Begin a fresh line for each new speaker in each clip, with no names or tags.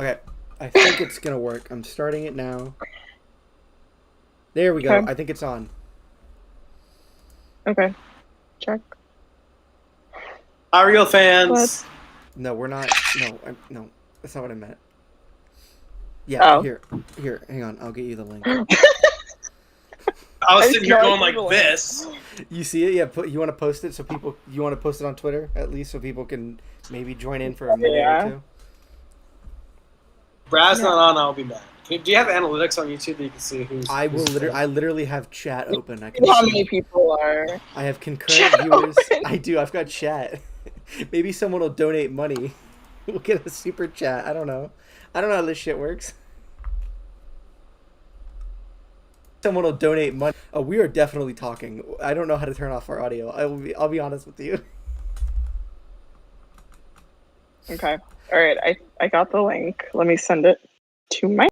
Okay, I think it's gonna work. I'm starting it now. There we go.
Okay.
I think it's on.
Okay. Check.
Our real
Let's.
fans.
No, we're not. No, that's not what I meant. Yeah,
Oh.
here. Hang on. I'll get you the link.
I was
I
sitting here
know, I
going
see
like
the link.
this.
You see it? Yeah. You want to post it so people. You want to post it on Twitter at least so people can maybe join in for a minute
Yeah.
or two.
Brad's
Yeah.
not on. I'll be mad. Do you have analytics on YouTube that you can see who's?
I will
who's
I literally have chat open. I can
How many
see.
people are?
I have concurrent
Chat
viewers.
open.
I do. I've got chat. Maybe someone will donate money. We'll get a super chat. I don't know. I don't know how this shit works. Someone will donate money. Oh, we are definitely talking. I don't know how to turn off our audio. I'll be honest with you.
Okay. All right. I got the link. Let me send it to my.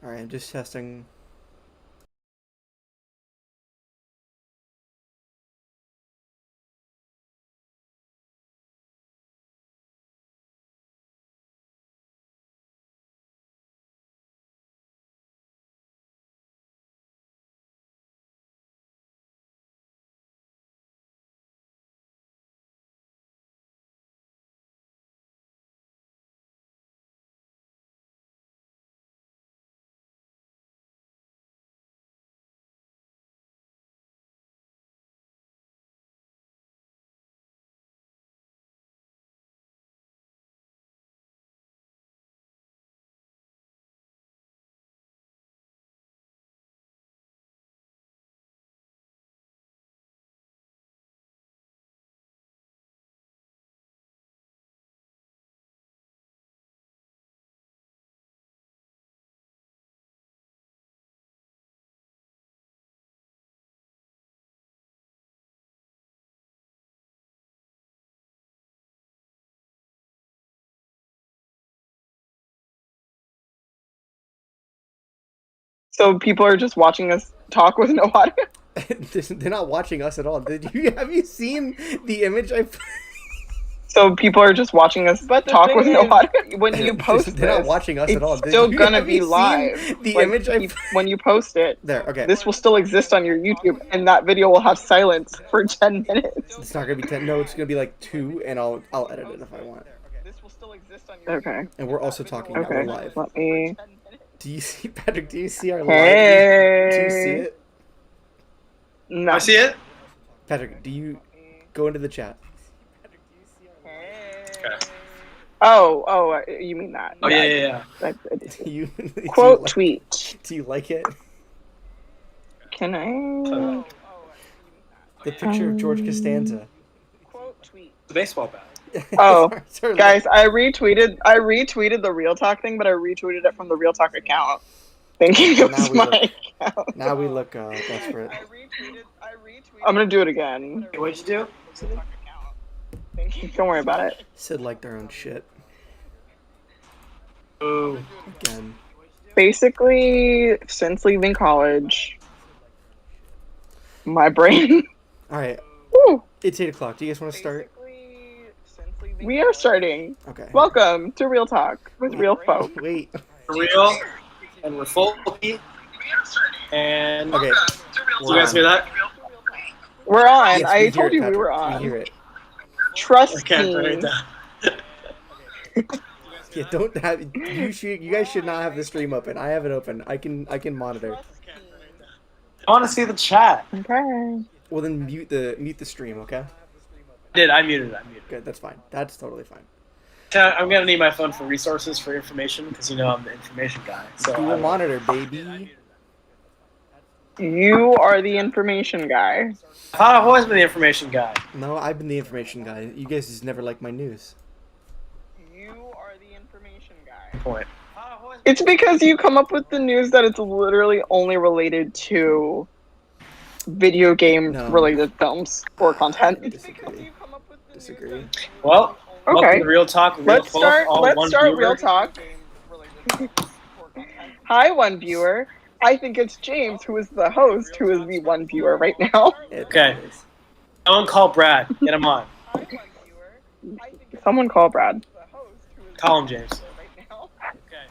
All right, I'm just testing.
So people are just watching us talk with no audio.
They're not watching us at all. Have you seen the image I?
So people are just watching us
But the
talk
thing
with no
is,
audio. When you post
They're not
this,
watching us
it's
at all.
still gonna
Have
be
you seen
live.
the
Like,
image I?
when you post it,
There. Okay.
this will still exist on your YouTube, and that video will have silence for 10 minutes.
It's not gonna be 10. No, it's gonna be like 2, and I'll edit it if I want.
This will still exist on your
okay.
And we're also talking now. We're
Okay,
live.
let me.
Do you see Patrick? Do you see our live?
Hey.
Do you see it,
No.
I see it.
Patrick? Do you go into the chat?
Okay.
Oh, you mean that?
Oh yeah.
I
Do you
Quote
like,
tweet.
Do you like it?
Can I?
The picture of George Costanza.
Quote tweet.
The baseball bat.
Oh,
Sorry,
guys, I retweeted the Real Talk thing, but I retweeted it from the Real Talk account, thinking it
Now
was
we
my
look-
account.
Now we look desperate.
I'm gonna do it again.
What'd you do?
Don't worry about it.
Sid like their own shit
Ooh.
again.
Basically, since leaving college, my brain.
All right,
Woo,
it's 8 o'clock. Do you guys want to start?
we are starting.
Okay.
Welcome to Real Talk with real folk.
Wait.
For real. And we're folky. And
Okay.
do you guys hear that?
We're on.
Yes,
I
hear
told
it,
you we
Patrick.
were on.
We hear it.
I
Trust
can't turn it
team.
down.
Yeah, don't have you guys should not have the stream open. I have it open. I can monitor.
I want to see the chat.
Okay.
Well, then mute the stream, okay?
I muted it.
Good, that's fine. That's totally fine.
I'm gonna need my phone for resources for information because I'm the information guy. So
Google Monitor, baby.
You are the information guy.
I thought I've always been the information guy.
No, I've been the information guy. You guys just never like my news.
You are the information guy.
Point.
It's because you come up with the news that it's literally only related to video game
No.
related films or content.
Disagree. Disagree.
Well, welcome
Okay.
to Real Talk. Real
Let's
Folk,
start.
all
Let's
one
start
viewer.
real talk. Hi, one viewer. I think it's James who is the host, who is the one viewer right now.
Okay. Someone call Brad. Get him on.
Someone call Brad.
Call him, James. Okay.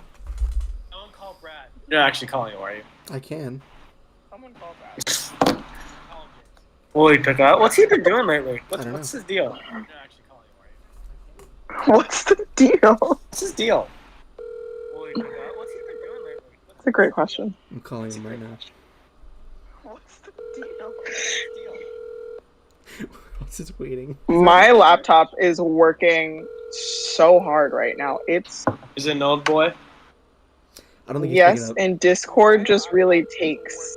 Someone call Brad. You're not actually calling him, are you?
I can.
Someone call Brad.
Will he pick up? What's he been doing lately?
I don't
What's
know.
his deal? You're not actually calling him, are you?
What's the deal?
What's his deal? Will he pick up? What's he been doing lately?
That's a great question.
I'm calling him right now.
What's the deal?
What's his waiting?
My laptop is working so hard right now. It's
Is it an old boy?
I don't think he's
yes,
picking up.
and Discord just really takes.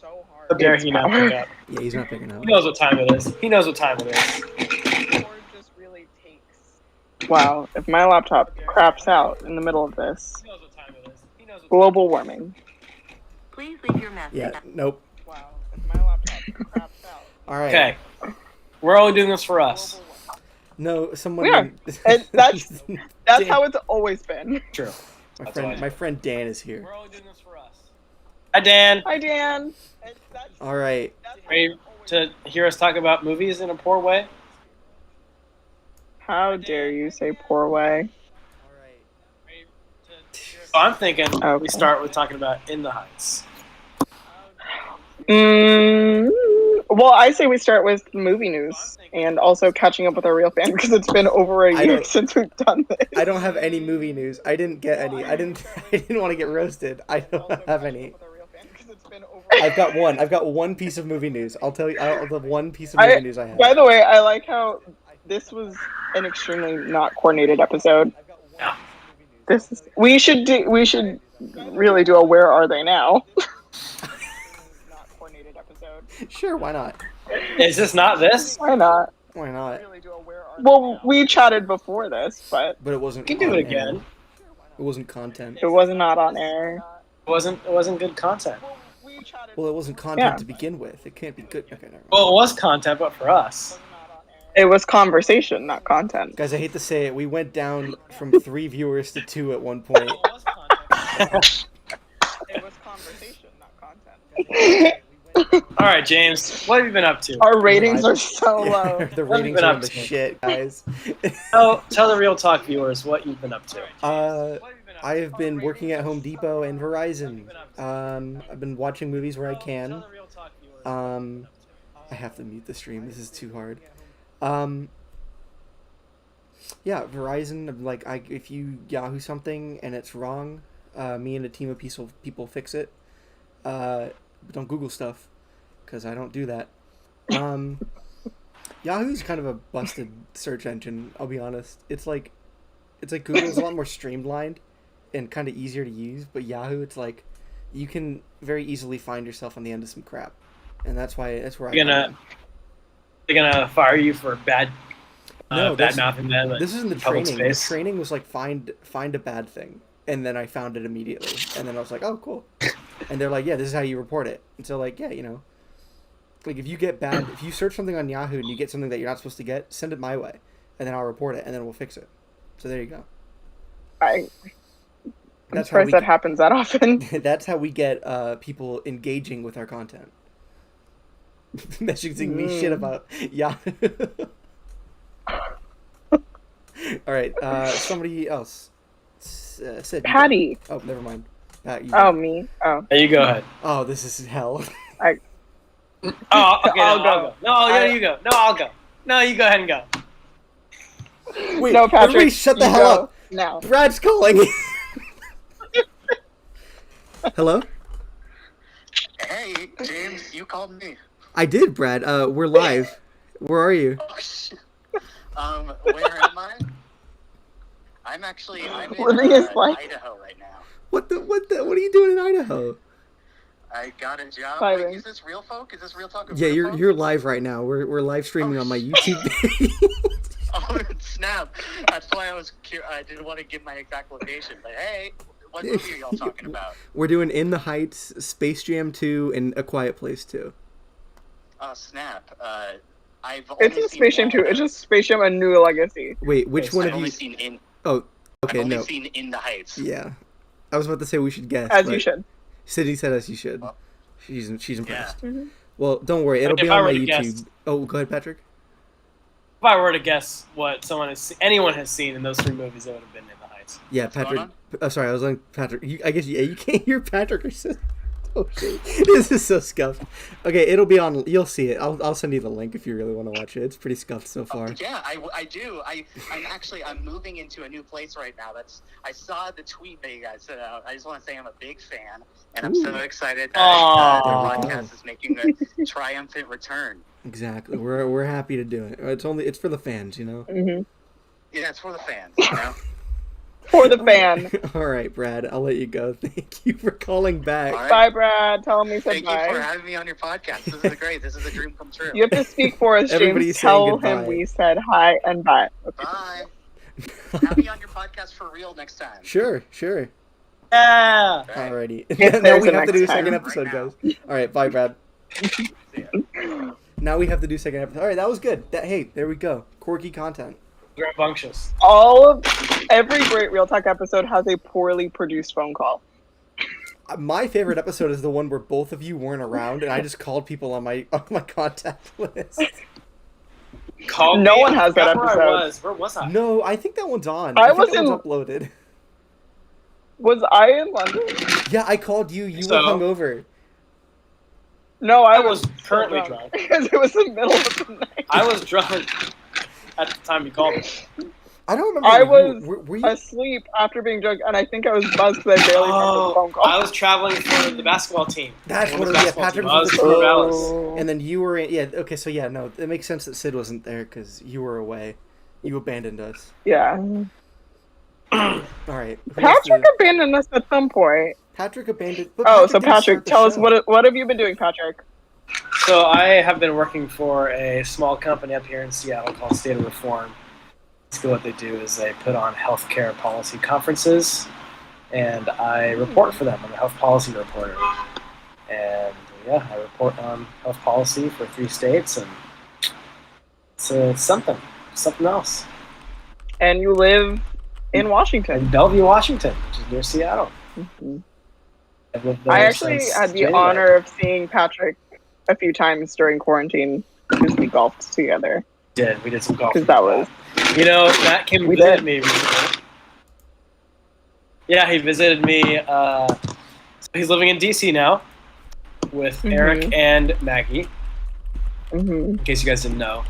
How dare
It's
he not
power.
pick up?
Yeah, he's not picking up.
He knows what time it is. He knows what time it is.
Wow, if my laptop craps out in the middle of this,
He knows what time it is. He knows what
global warming.
Please leave your message.
Yeah, nope.
Wow, if my laptop craps out.
All right.
Okay. We're only doing this for us.
No, someone.
We are. And that's how it's always been.
True.
my
that's
friend.
why.
My friend Dan is here.
We're only doing this for us. Hi, Dan.
Hi, Dan.
All right.
Ready to hear us talk about movies in a poor way?
How dare you say poor way?
So I'm thinking
Okay.
we start with talking about In the Heights.
Well, I say we start with movie news and also catching up with our real fan because it's been over a
I
year
don't-
since we've done this.
I don't have any movie news. I didn't get any. I didn't. I didn't want to get roasted. I don't have any. I've got one. I've got one piece of movie news. I'll tell you. The one piece of movie news I have.
By the way, I like how this was an extremely not coordinated episode.
Yeah.
This is, we should really do a Where Are They Now? Not coordinated episode.
Sure. Why not?
Is this not this?
Why not?
Why not?
Well, we chatted before this, but
But it wasn't.
We can do
on
it
air.
again.
It wasn't content.
it was not on air.
It wasn't good content.
Well, it wasn't content
Yeah.
to begin with. It can't be good. Okay, never mind.
Well, it was content, but for us.
It was conversation, not content.
Guys, I hate to say it. We went down from 3 viewers to 2 at one point.
It was content.
It was conversation, not content.
All right, James, what have you been up to?
Our ratings are so low.
The
What have you
ratings
been
are
up
on the
to?
shit, guys.
Tell the Real Talk viewers what you've been up to.
I have been working at Home Depot and Verizon. I've been watching movies where I can. I have to mute the stream. This is too hard. Yeah, Verizon. Like, if you Yahoo something and it's wrong, me and a team of people fix it. Don't Google stuff, because I don't do that. Yahoo's kind of a busted search engine. I'll be honest. It's like Google's a lot more streamlined and kind of easier to use, but Yahoo, it's like you can very easily find yourself on the end of some crap, and that's where
They're gonna fire you for bad
No,
bad mouthing them.
This is in the
public
training.
space.
The training was like find a bad thing, and then I found it immediately, and then I was like, oh, cool. And they're like, yeah, this is how you report it. And so, like, yeah, you know, like if you search something on Yahoo and you get something that you're not supposed to get, send it my way, and then I'll report it, and then we'll fix it. So there you go.
I'm
That's how
surprised that happens that often.
That's how we get people engaging with our content. Messaging me shit about Yahoo. All right, somebody else said.
Patty.
Oh, never mind. Pat, you
Oh, me. Oh.
There you go ahead.
Oh, this is hell.
Oh, okay.
I'll
No,
go.
you go. No, I'll go. No, you go ahead and go.
Wait,
No, Patrick.
everybody shut the
you
hell
go
up.
now.
Brad's calling. Hello?
Hey, James, you called me.
I did, Brad. We're live. Where are you?
Oh, shit. Where am I? I'm in
Living his life.
Idaho right now.
What are you doing in Idaho?
I got a job.
Vibing.
Wait, is this real folk? Is this real talk?
Yeah,
Real folk?
you're live right now. We're live streaming on my YouTube page.
Oh, snap. That's why I didn't want to give my exact location. But hey, what movie are y'all talking about?
We're doing In the Heights, Space Jam 2, and A Quiet Place 2.
Oh, snap. I've only
It's in
seen
Space Jam
one
2.
of
It's
those.
just Space Jam: A New Legacy.
Wait, which one
I've
of
only
you?
seen in.
Oh,
I've
okay,
only
no.
seen In the Heights.
Yeah, I was about to say we should guess.
As
but
you should.
Sydney said as you should.
Well,
She's impressed.
Mhm.
Well, don't worry, it'll
If
be
I
on
were
my
to
YouTube.
guess-
Oh, go ahead, Patrick.
If I were to guess what anyone has seen in those three movies, it would have been In the Heights.
Yeah,
What's going
Patrick.
on?
Oh, sorry, I was on Patrick. I guess you can't hear Patrick or Sydney. Oh shit, this is so scuffed. Okay, it'll be on. You'll see it. I'll send you the link if you really want to watch it. It's pretty scuffed so far.
Yeah, I do. I'm moving into a new place right now. I saw the tweet that you guys sent out. I just want to say I'm a big fan, and I'm so
Ooh.
excited that
Aw.
the
There we go.
podcast is making a triumphant return.
Exactly. We're happy to do it. It's for the fans, you know.
Mhm.
Yeah, it's for the fans. You know?
For the fan.
All right, Brad. I'll let you go. Thank you for calling back.
All right.
Bye, Brad. Tell him we said
Thank you for
bye.
having me on your podcast. This is great. This is a dream come true.
You have to speak for us, James.
Everybody's
Tell
saying
him
goodbye.
we said hi and bye. Okay.
Bye. Have me on your podcast for real next time.
Sure.
Yeah.
All right.
Alrighty.
If
now
there's
we
a
have to do a
next
second
time.
episode,
Right
guys. All right, bye, Brad.
See ya.
Now we have to do second episode. All right, that was good. Hey, there we go. Quirky content.
Rambunctious.
Every great Real Talk episode has a poorly produced phone call.
My favorite episode is the one where both of you weren't around, and I just called people on my contact list.
Call
No
me.
one has that
I forgot
episode.
Where was I?
No, I think that one's on.
I
think
was
that one's
in-
uploaded.
Was I in London?
Yeah, I called you. You
So?
were hungover.
No,
I was currently
so
drunk.
because it was the middle of the night.
I was drunk at the time you called me.
I don't remember.
I
were you-
was
Were you?
asleep after being drunk, and I think I was buzzed because I barely remember the phone call.
I was traveling for the basketball team.
That's what
Women's
it was. Yeah,
basketball
Patrick
team. I
was
was
with
in
the
Corvallis.
Oh.
And then you were in. Yeah. Okay. So yeah, no, it makes sense that Sid wasn't there because you were away. You abandoned us.
Yeah.
All right. who wants
Patrick
to-
abandoned us at some point.
Patrick abandoned. But
Oh, so
didn't
Patrick,
start the
tell us
show.
what have you been doing, Patrick?
So I have been working for a small company up here in Seattle called State of Reform. Basically what they do is they put on healthcare policy conferences, and I report for them. I'm a health policy reporter. And yeah, I report on health policy for 3 states, and it's something else.
And you live in Washington.
In Bellevue, Washington, which is near Seattle. I've lived there
I actually
since
had the
January.
honor of seeing Patrick a few times during quarantine because we golfed together.
We did some golf.
Because that was
You know, Matt came and
We
visited
did.
me recently. Yeah, he visited me. So he's living in DC now with Eric and Maggie, in case you guys didn't know.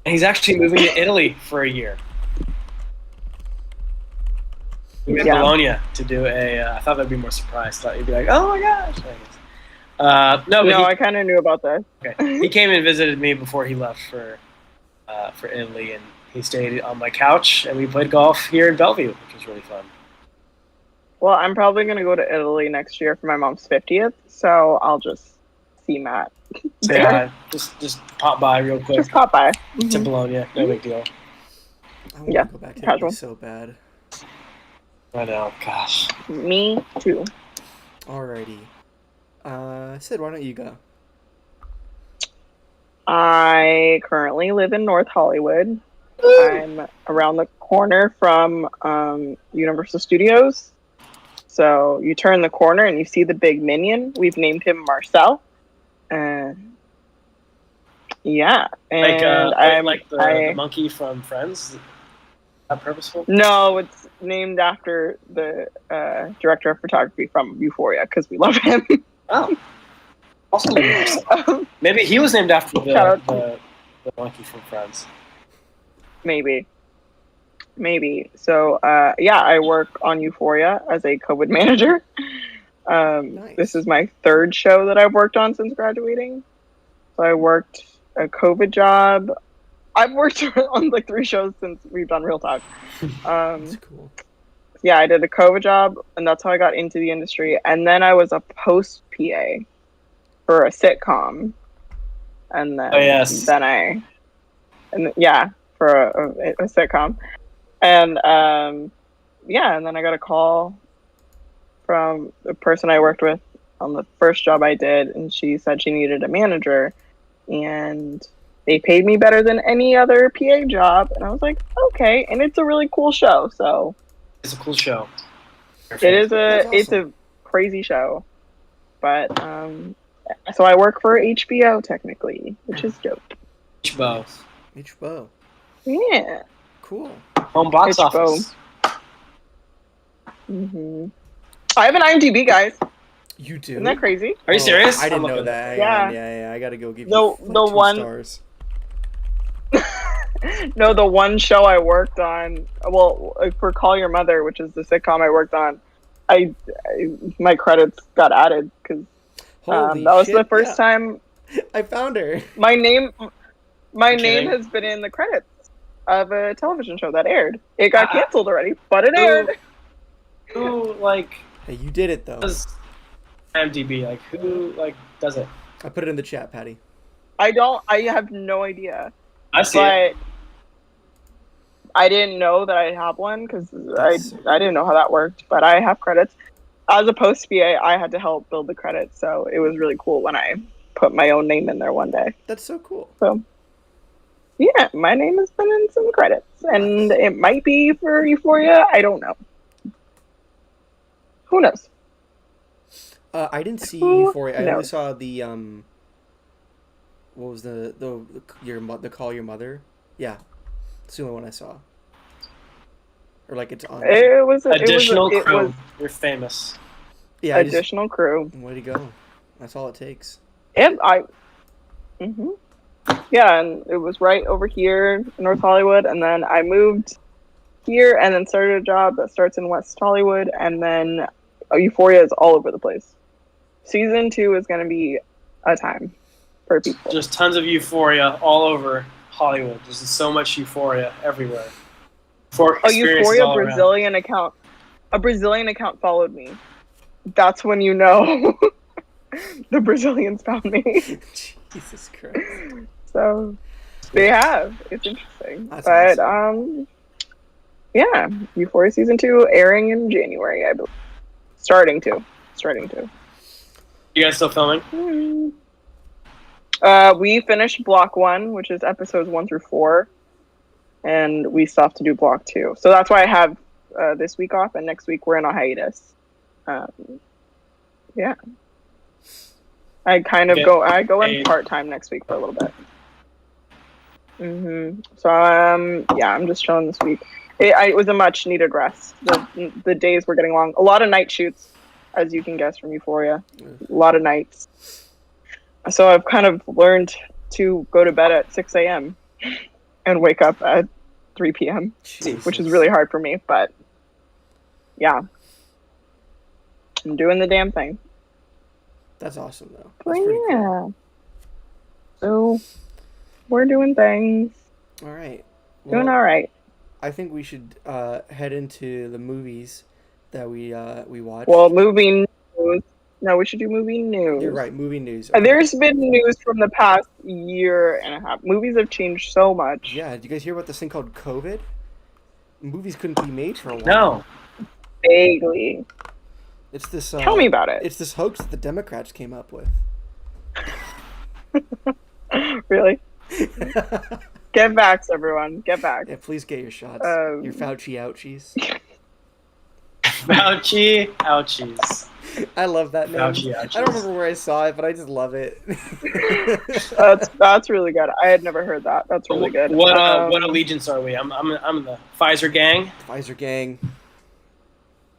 And he's actually moving to Italy for a year. We in
Yeah.
Bologna to do I thought that'd be more surprised. Thought you'd be like, oh my gosh. No, but
no,
he,
I kind of knew about that.
okay. He came and visited me before he left for Italy, and he stayed on my couch, and we played golf here in Bellevue, which was really fun.
Well, I'm probably gonna go to Italy next year for my mom's 50th, so I'll just see Matt.
Say hi. Just pop by real quick
Just pop by.
to Bologna. No big deal.
I want
Yeah,
to go back to
casual.
Italy so bad.
I know. Gosh.
Me too.
Alrighty. Sid, why don't you go?
I currently live in North Hollywood. I'm around the corner from Universal Studios. So you turn the corner and you see the big minion. We've named him Marcel. Yeah, and
Like the monkey from Friends. Is that purposeful?
No, it's named after the director of photography from Euphoria because we love him.
Oh. Also, maybe he was named after
Shout out
the monkey from Friends.
Maybe. So, yeah, I work on Euphoria as a COVID manager.
Nice.
This is my 3rd show that I've worked on since graduating. So I worked a COVID job. I've worked on like 3 shows since we've done Real Talk.
That's cool.
yeah, I did a COVID job, and that's how I got into the industry. And then I was a post PA for a sitcom, and then
Oh, yes.
yeah, for a sitcom, and yeah, and then I got a call from the person I worked with on the first job I did, and she said she needed a manager, and they paid me better than any other PA job, and I was like, okay, and it's a really cool show, so
It's a cool show.
it's
awesome.
a crazy show, but so I work for HBO technically, which is dope.
HBO.
HBO.
Yeah.
Cool.
Home box
HBO.
office.
I have an IMDb, guys.
You do?
Isn't that crazy?
Are you serious?
I didn't
I'm
know
looking.
that.
Yeah.
Yeah. I gotta go give
The-
you
the
2
one-
stars.
No, the one show I worked on, well, for Call Your Mother, which is the sitcom I worked on, my credits got added because
Holy
that was
shit,
the first
yeah.
time
I found her.
my name
kidding?
has been in the credits of a television show that aired. It got
Ah.
canceled already, but it aired.
Who like
Hey, you did it though.
does IMDb? Like who like does it?
I put it in the chat, Patty.
I have no idea.
I see it.
But I didn't know that I have one because
That's so
I didn't know how that worked. But I have credits. As a post PA, I had to help build the credits, so it was really cool when I put my own name in there one day.
That's so cool.
So yeah, my name has been in some credits, and it might be for Euphoria. I don't know. Who knows?
I didn't see
Who
Euphoria. I only
knows?
saw the what was the Call Your Mother? Yeah, it's the only one I saw. Or like it's on.
It was
Additional
it
crew.
was
You're famous.
Yeah,
additional crew.
way to go. That's all it takes.
And yeah, and it was right over here in North Hollywood, and then I moved here and then started a job that starts in West Hollywood, and then Euphoria is all over the place. Season 2 is going to be a time for people.
There's tons of euphoria all over Hollywood. There's so much euphoria everywhere. For
A
experiences
Euphoria
all around.
Brazilian account. A Brazilian account followed me. That's when you know the Brazilians found me.
Jesus Christ.
So they have. It's interesting.
That's
But
awesome.
yeah, Euphoria season 2 airing in January, I believe. Starting to.
You guys still filming?
We finished block 1, which is episodes 1 through 4, and we still have to do block 2. So that's why I have this week off, and next week we're in a hiatus. Yeah. I kind of go in part-time next week for a little bit. So yeah, I'm just chilling this week. It was a much needed rest. The days were getting long. A lot of night shoots, as you can guess from Euphoria. A lot of nights. So I've kind of learned to go to bed at 6 a.m. and wake up at 3 p.m., which is really hard for me, but yeah. I'm doing the damn thing.
That's awesome though.
But
That's pretty cool.
yeah. So we're doing things.
All right.
Doing all right.
I think we should head into the movies that we watched.
Well, movie news. No, we should do movie news.
You're right. Movie news.
There's been news from the past year and a half. Movies have changed so much.
Yeah. Did you guys hear about this thing called COVID? Movies couldn't be made for a while.
No.
Vaguely.
It's this.
Tell me about it.
It's this hoax that the Democrats came up with.
Really? Get vaxxed, everyone. Get vaxxed.
Yeah, please get your shots. Your Fauci ouchies.
Fauci ouchies.
I love that name.
Fauci ouchies.
I don't remember where I saw it, but I just love it.
That's really good. I had never heard that. That's really good.
What allegiance are we? I'm in the Pfizer gang.
Pfizer gang.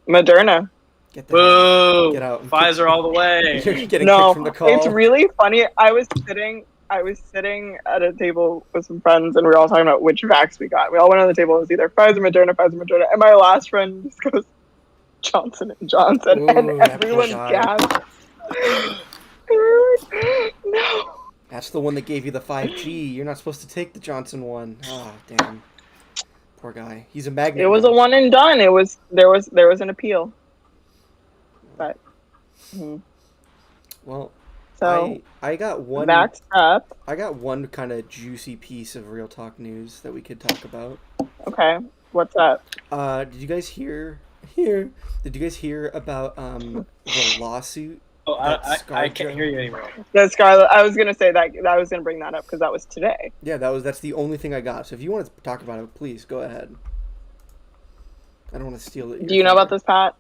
Moderna.
Get that.
Boo!
Get out.
Pfizer all the way.
You're getting
No,
kicked from the call.
it's really funny. I was sitting at a table with some friends, and we were all talking about which vax we got. We all went on the table. It was either Pfizer, Moderna, and my last friend just goes Johnson and Johnson,
Ooh,
and
that
everyone
poor guy.
gasped. They were like, no.
That's the one that gave you the 5G. You're not supposed to take the Johnson one. Oh, damn. Poor guy. He's a magnet.
It was
now.
a one and done. There was an appeal, but
Well,
so
I got one.
that's up.
I got one kind of juicy piece of real talk news that we could talk about.
Okay, what's up?
Did you guys hear? Did you guys hear about the lawsuit?
Oh,
That's
I can't
ScarJo.
hear you anymore.
The Scarlet. I was gonna say that. I was gonna bring that up because that was today.
Yeah, that's the only thing I got. So if you want to talk about it, please go ahead. I don't want to steal it.
Do you know about this, Pat?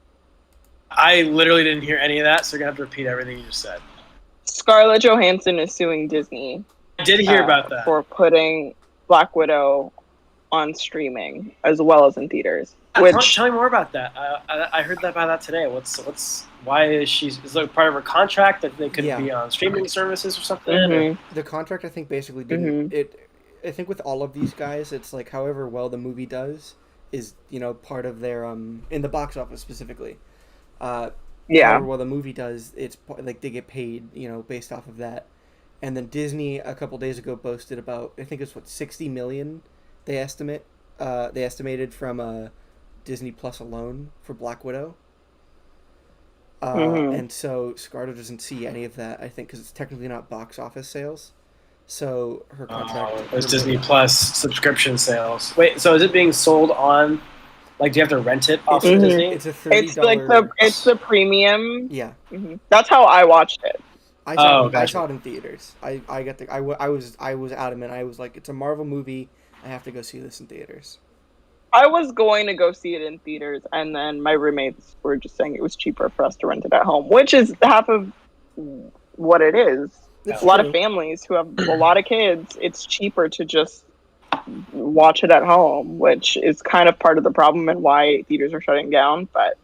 I literally didn't hear any of that, so you're gonna have to repeat everything you just said.
Scarlett Johansson is suing Disney.
I did hear about that.
For putting Black Widow on streaming as well as in theaters. Which
Tell me more about that. I heard about that today. Why is she? Is it part of her contract that they couldn't
Yeah.
be on streaming services or something?
Mhm.
The contract, I think, basically didn't. It. I think with all of these guys, it's like however well the movie does is part of their in the box office specifically.
yeah.
However well the movie does, it's like they get paid based off of that. And then Disney a couple days ago boasted about, I think it's 60 million they estimated from Disney Plus alone for Black Widow. And so Scarlett doesn't see any of that, I think, because it's technically not box office sales. So her contract.
It's Disney Plus subscription sales. Wait, so is it being sold on? Like, do you have to rent it off of Disney?
It's a $30.
It's like it's the premium.
Yeah.
That's how I watched it.
I saw
gotcha.
it in theaters. I was adamant. I was like, it's a Marvel movie. I have to go see this in theaters.
I was going to go see it in theaters, and then my roommates were just saying it was cheaper for us to rent it at home, which is half of what it is.
That's
a lot
true.
of families who have a lot of kids, it's cheaper to just watch it at home, which is kind of part of the problem and why theaters are shutting down. But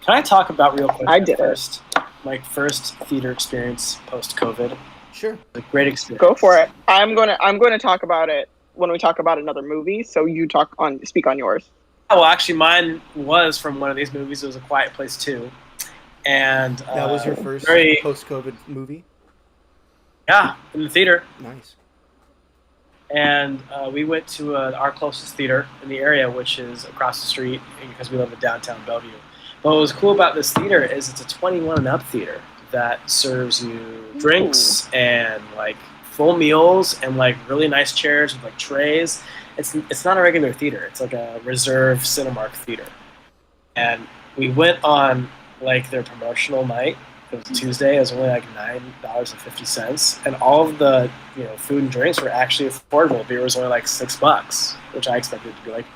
Can I talk about real quick?
I did it.
My first theater experience post COVID.
Sure.
A great experience.
go for it. I'm going to talk about it when we talk about another movie. So you speak on yours.
Oh, well, actually, mine was from one of these movies. It was A Quiet Place 2. And
That was your first
very
post-COVID movie?
yeah, in the theater.
Nice.
And we went to our closest theater in the area, which is across the street because we live in downtown Bellevue. But what was cool about this theater is it's a 21 and up theater that serves you drinks and like full meals and like really nice chairs with like trays. It's not a regular theater. It's like a reserve Cinemark theater. And we went on like their promotional night. It was Tuesday. It was only like $9.50, and all of the food and drinks were actually affordable. Beer was only like $6, which I expected to be like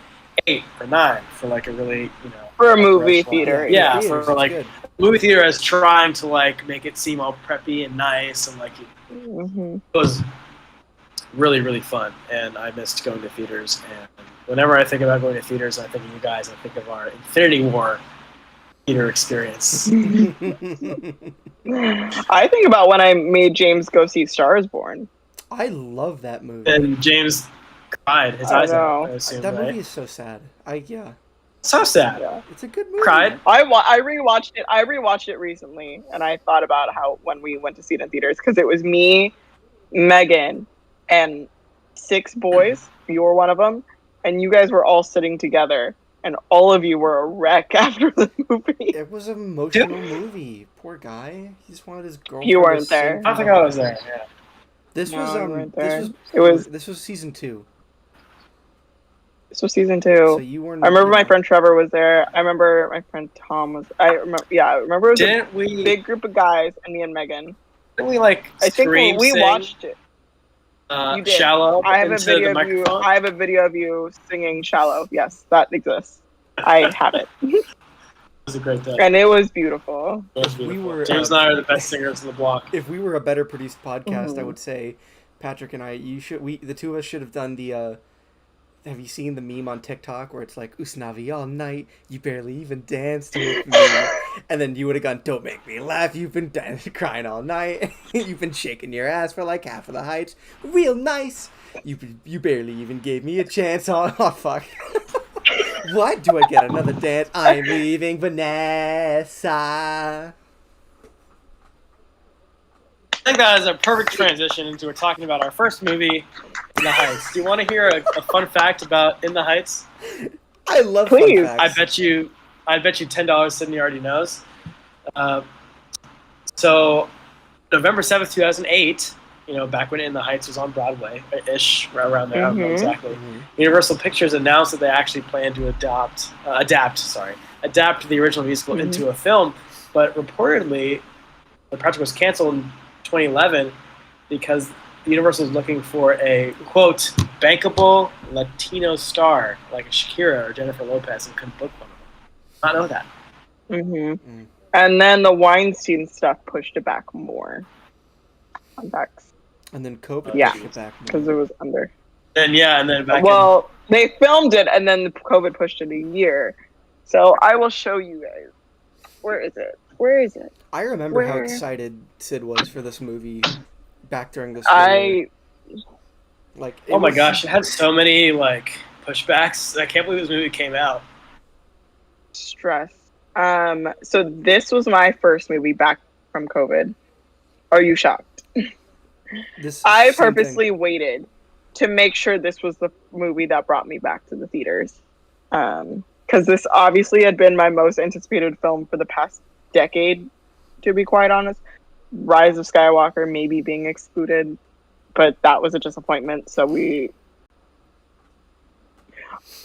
$8 or $9 for like a really
For a movie
restaurant.
theater.
Yeah,
Theaters,
for
it's
like
good.
movie theater is trying to like make it seem all preppy and nice and like it was really really fun, and I missed going to theaters. And whenever I think about going to theaters, I think of you guys. I think of our Infinity War theater experience.
I think about when I made James go see Star is Born.
I love that movie.
And James cried his
I
eyes
know.
out. I assume,
That
right?
movie is so sad.
So sad.
Yeah.
It's a good movie.
Cried.
I rewatched it. I rewatched it recently, and I thought about how when we went to see it in theaters, because it was me, Megan, and 6 boys. You were one of them, and you guys were all sitting together, and all of you were a wreck after the movie.
It was an emotional movie. Poor guy. He just wanted his girlfriend.
You weren't
to sing
there.
for
I don't think
him.
I was there. Yeah.
This
No,
was
you weren't
this
there.
was
It was-
this was season 2.
This was season 2.
So you weren't.
I remember my friend Trevor was there. I remember my friend Tom was. I remember it was
Didn't
a
we?
big group of guys, and me and Megan.
Didn't we like?
I think we
sing,
watched it. You did.
Shallow.
I have a
into
video
the
of you.
microphone?
I have a video of you singing "Shallow." Yes, that exists. I have it,
It was a great day.
and it was beautiful.
It was
We
beautiful.
were,
James and I are the best singers in the block.
If we were a better produced podcast, I
Mhm.
would say Patrick and I. The two of us should have done the. Have you seen the meme on TikTok where it's like Usnavi all night, you barely even danced with me, and then you would have gone, don't make me laugh, you've been crying all night, you've been shaking your ass for like half of the heights, real nice, you barely even gave me a chance. Oh fuck. What? Do I get another dance? I'm leaving Vanessa.
think that is a perfect transition into we're talking about our first movie, In the Heights. Do you want to hear a fun fact about In the Heights?
I love
Please.
fun facts.
I bet you $10 Sydney already knows. So, November 7th, 2008, back when In the Heights was on Broadway, ish, around there, I don't know exactly. Universal Pictures announced that they actually plan to adapt the original musical into a film, but reportedly, the project was canceled in 2011 because Universal was looking for a, quote, bankable Latino star like a Shakira or Jennifer Lopez and couldn't book one of them. I know that.
And then the Weinstein stuff pushed it back more.
And then COVID
Yeah.
pushed it back more.
Because it was under.
And then back
Well, they filmed it and then COVID pushed it a year. So I will show you guys. Where is it?
I remember how excited Sid was for this movie back during this period.
Oh my gosh, it had so many pushbacks. I can't believe this movie came out.
Stress. So this was my first movie back from COVID. Are you shocked? I purposely waited to make sure this was the movie that brought me back to the theaters. Because this obviously had been my most anticipated film for the past decade, to be quite honest. Rise of Skywalker maybe being excluded, but that was a disappointment.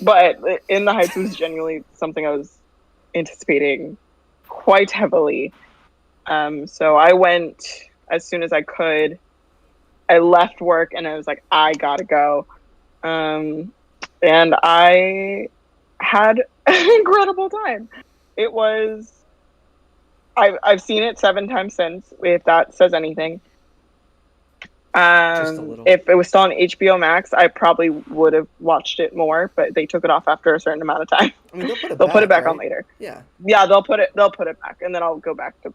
But In the Heights was genuinely something I was anticipating quite heavily. So I went as soon as I could. I left work and I was like, I gotta go. And I had an incredible time. It was... I've seen it 7 times since, if that says anything.
Just a little.
If it was still on HBO Max, I probably would have watched it more, but they took it off after a certain amount of time.
I mean,
they'll put it back
right?
on later.
Yeah,
they'll put it back, and then I'll go back to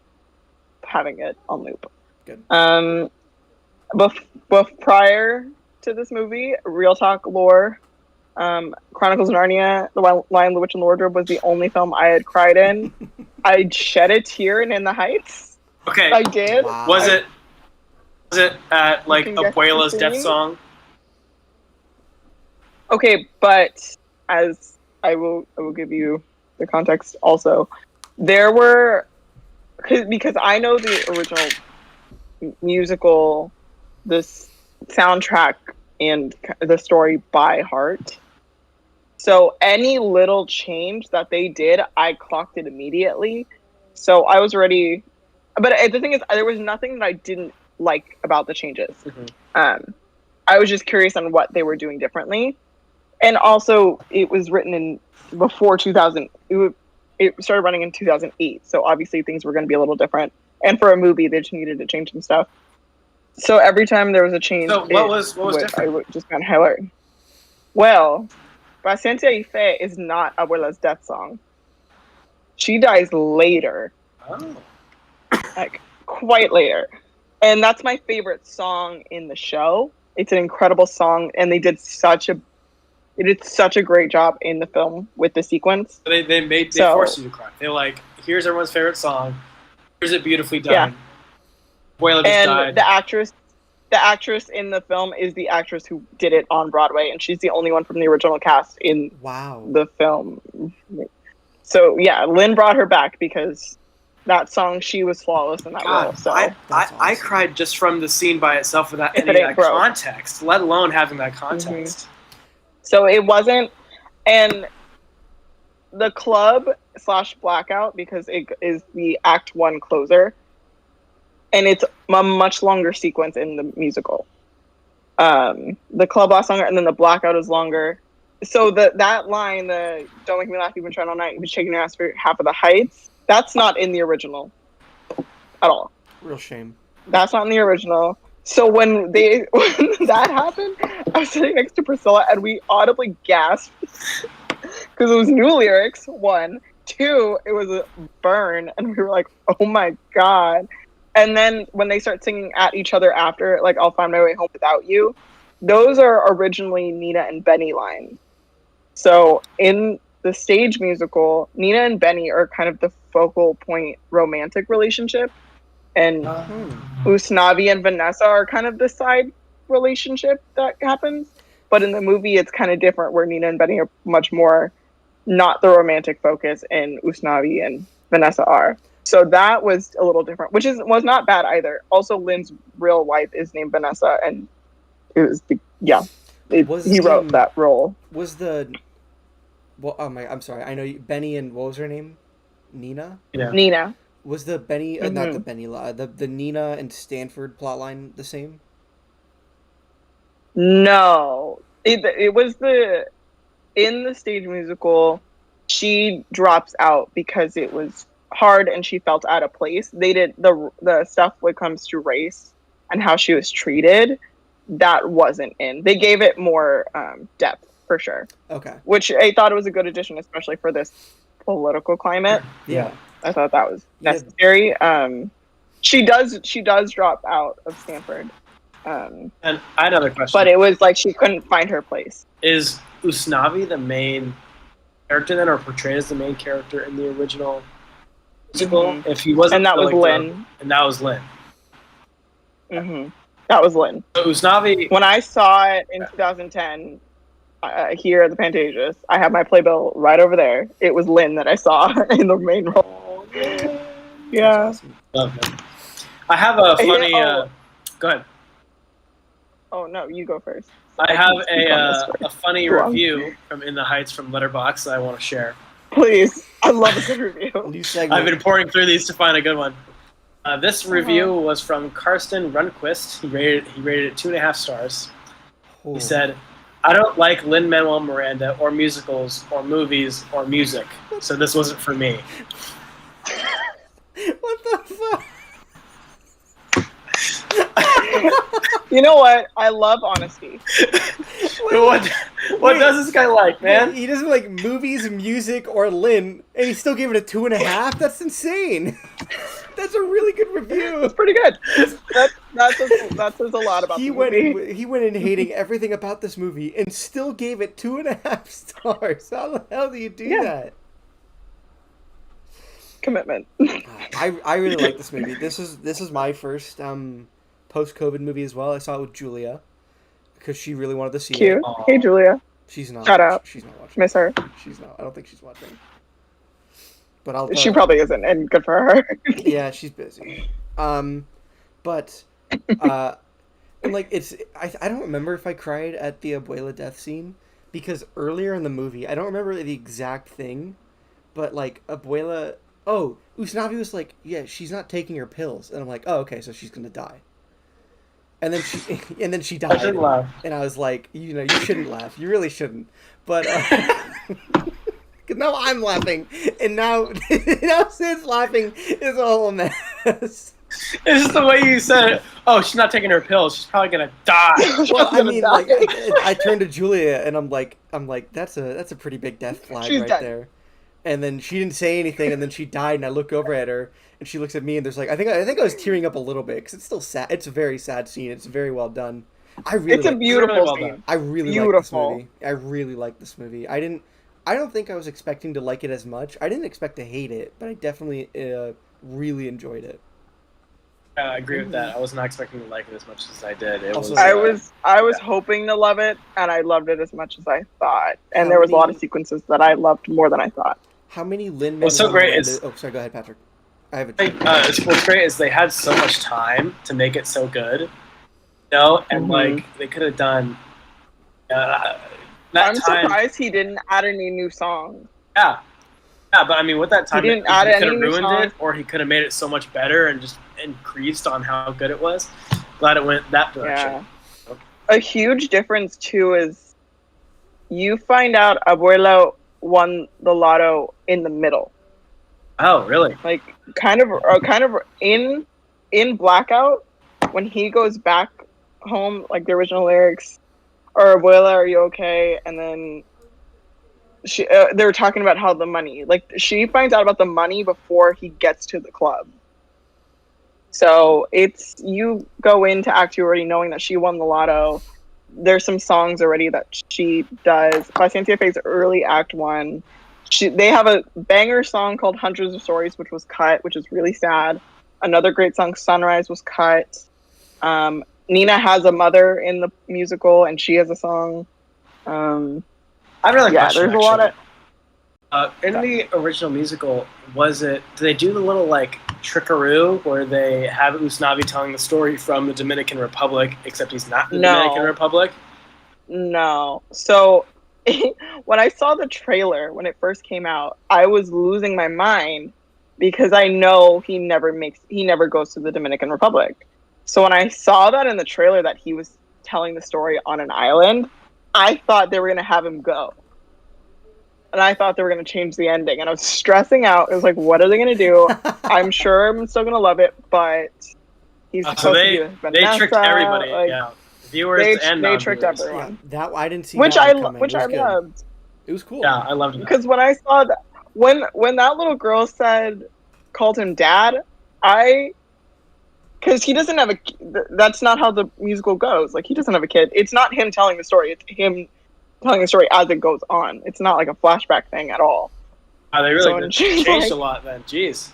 having it on loop.
Good.
Prior to this movie, Real Talk lore, Chronicles of Narnia, The Lion, the Witch, and the Wardrobe was the only film I had cried in. I shed a tear in the Heights.
Okay.
I did.
Wow.
Was it at Abuela's death song?
Okay, but as I will give you the context also. There were, because I know the original musical, this soundtrack and the story by heart. So any little change that they did, I clocked it immediately. So I was ready. But the thing is, there was nothing that I didn't like about the changes. I was just curious on what they were doing differently. And also, it was written in before 2000. It started running in 2008. So obviously things were going to be a little different. And for a movie, they just needed to change some stuff. So every time there was a change,
so what was different?
I would just kind of highlight. Well, Paciencia y Fe is not Abuela's death song. She dies later.
Oh.
Like, quite later. And that's my favorite song in the show. It's an incredible song, and they did such a great job in the film with the sequence.
They forced you to cry. They're like, here's everyone's favorite song. Here's it beautifully done.
Yeah.
Abuela just died.
And the actress in the film is the actress who did it on Broadway, and she's the only one from the original cast in the film. So yeah, Lynn brought her back because that song, she was flawless in that role. So
I cried just from the scene by itself without any of that context, let alone having that context.
So it wasn't, and the club / blackout, because it is the Act 1 closer, and it's a much longer sequence in the musical. The club lasts longer, and then the blackout is longer. So that line, the "Don't make me laugh, you've been trying all night, you've been shaking your ass for half of the Heights," that's not in the original at all.
Real shame.
That's not in the original. So when that happened, I was sitting next to Priscilla, and we audibly gasped because it was new lyrics. 1, 2, it was a burn, and we were like, "Oh my god!" And then when they start singing at each other after, like "I'll find my way home without you," those are originally Nina and Benny lines. So in the stage musical, Nina and Benny are kind of the focal point romantic relationship, and Usnavi and Vanessa are kind of the side relationship that happens. But in the movie, it's kind of different, where Nina and Benny are much more not the romantic focus, and Usnavi and Vanessa are. So that was a little different, which was not bad either. Also, Lynn's real wife is named Vanessa, and it was he wrote that role.
Was the I'm sorry. I know Benny and what was her name? Nina.
Yeah.
Nina.
Was the Benny not the Benny the Nina and Stanford plotline the same?
No, it was in the stage musical. She drops out because it was hard and she felt out of place. They did the stuff when it comes to race and how she was treated. That wasn't in. They gave it more depth for sure.
Okay.
Which I thought it was a good addition, especially for this political climate.
Yeah.
I thought that was necessary. She does drop out of Stanford.
And I had another question.
But it was like she couldn't find her place.
Is Usnavi the main character then, or portrayed as the main character in the original musical?
Mm-hmm.
If he wasn't,
and that was Lynn.
And that was Lynn.
Mm-hmm. That was Lynn.
So Usnavi.
When I saw it in 2010 here at the Pantages, I have my playbill right over there. It was Lynn that I saw in the main role. Yeah.
Awesome.
Love him. I have a funny. Go ahead.
Oh no, you go first.
I have a funny review from In the Heights from Letterboxd that I want to share.
Please, I love a good review.
New segment.
I've been pouring through these to find a good one. This review was from Karsten Rundquist. He rated it 2.5 stars.
Oh.
He said, "I don't like Lin-Manuel Miranda or musicals or movies or music, so this wasn't for me."
What the fuck?
You know what? I love honesty.
What does this guy like, man?
He doesn't like movies, music, or Lynn, and he still gave it a 2.5. That's insane. That's a really good review.
It's pretty good. That says a lot about the movie.
He went in hating everything about this movie and still gave it 2.5 stars. How the hell do you do that?
Commitment.
I really like this movie. This is my first post-COVID movie as well. I saw it with Julia because she really wanted to see
Cute.
it.
Hey, Julia.
She's not.
Shout out.
She's not watching.
Miss her.
She's not. I don't think she's watching. But I'll.
She probably isn't, and good for her.
Yeah, she's busy. But and like I don't remember if I cried at the Abuela death scene because earlier in the movie I don't remember the exact thing, but like Abuela. Oh, Usnavi was like, yeah, she's not taking her pills, and I'm like, oh, okay, so she's gonna die. And then she died.
I shouldn't laugh.
And I was like, you shouldn't laugh. You really shouldn't. But now I'm laughing, and now Sid's laughing is a whole mess.
It's just the way you said it. Oh, she's not taking her pills. She's probably gonna die.
Well, I mean, like, I turned to Julia, and I'm like, that's a pretty big death flag
She's
right
dead.
there. And then she didn't say anything, and then she died, and I look over at her, and she looks at me, and there's like, I think I was tearing up a little bit because it's still sad. It's a very sad scene. It's very well done.
It's a beautiful scene.
I really like this movie. I really like this movie. I don't think I was expecting to like it as much. I didn't expect to hate it, but I definitely really enjoyed it.
I agree with that. I was not expecting to like it as much as I did.
I was hoping to love it, and I loved it as much as I thought. And there was a lot of sequences that I loved more than I thought.
How many Lin-Manuel?
What's so great is...
Oh, sorry. Go ahead, Patrick. I have
what's great is they had so much time to make it so good, and like they could have done.
I'm surprised he didn't add any new songs.
Yeah, but I mean, with that time,
he didn't add any
could have
new
ruined
songs.
it, or he could have made it so much better and just increased on how good it was. Glad it went that direction.
Yeah. A huge difference too is you find out Abuela won the lotto in the middle.
Oh, really?
Like kind of in Blackout when he goes back home, like the original lyrics, or Abuela, are you okay? And then they were talking about how the money, like she finds out about the money before he gets to the club. So you go into Act 2 already knowing that she won the lotto. There's some songs already that she does. Paciencia Fe's early Act 1. They have a banger song called Hundreds of Stories, which was cut, which is really sad. Another great song, Sunrise, was cut. Nina has a mother in the musical, and she has a song.
I have another
Yeah,
question,
there's a lot of.
in the original musical, do they do the little like trickaroo where they have Usnavi telling the story from the Dominican Republic, except he's not in the Dominican Republic?
No. So when I saw the trailer when it first came out, I was losing my mind because I know he never goes to the Dominican Republic. So when I saw that in the trailer that he was telling the story on an island, I thought they were going to have him go. And I thought they were going to change the ending. And I was stressing out. I was like, what are they going to do? I'm sure I'm still going to love it, but he's supposed to be with Vanessa.
They tricked everybody.
Like,
yeah. Viewers and
they tricked
non-viewers.
everyone.
Yeah, that I didn't see.
Which
that
I
coming.
which
It was
I
good.
loved.
It was cool.
Yeah, I loved it.
Because when I saw that, when that little girl called him dad, because he doesn't have that's not how the musical goes. Like, he doesn't have a kid. It's not him telling the story. It's him telling the story as it goes on. It's not like a flashback thing at all.
Oh, they really changed
like,
a lot then. Jeez.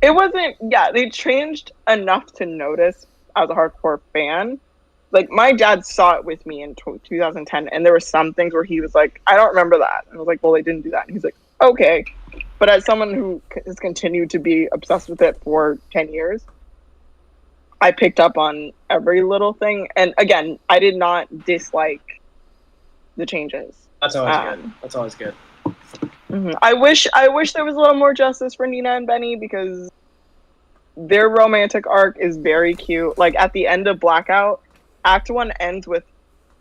It wasn't. Yeah, they changed enough to notice as a hardcore fan. Like, my dad saw it with me in 2010, and there were some things where he was like, I don't remember that. And I was like, well, they didn't do that. And he's like, okay. But as someone who has continued to be obsessed with it for 10 years, I picked up on every little thing. And again, I did not dislike the changes.
That's always good. That's always good.
Mm-hmm. I wish there was a little more justice for Nina and Benny, because their romantic arc is very cute. Like, at the end of Blackout, Act 1 ends with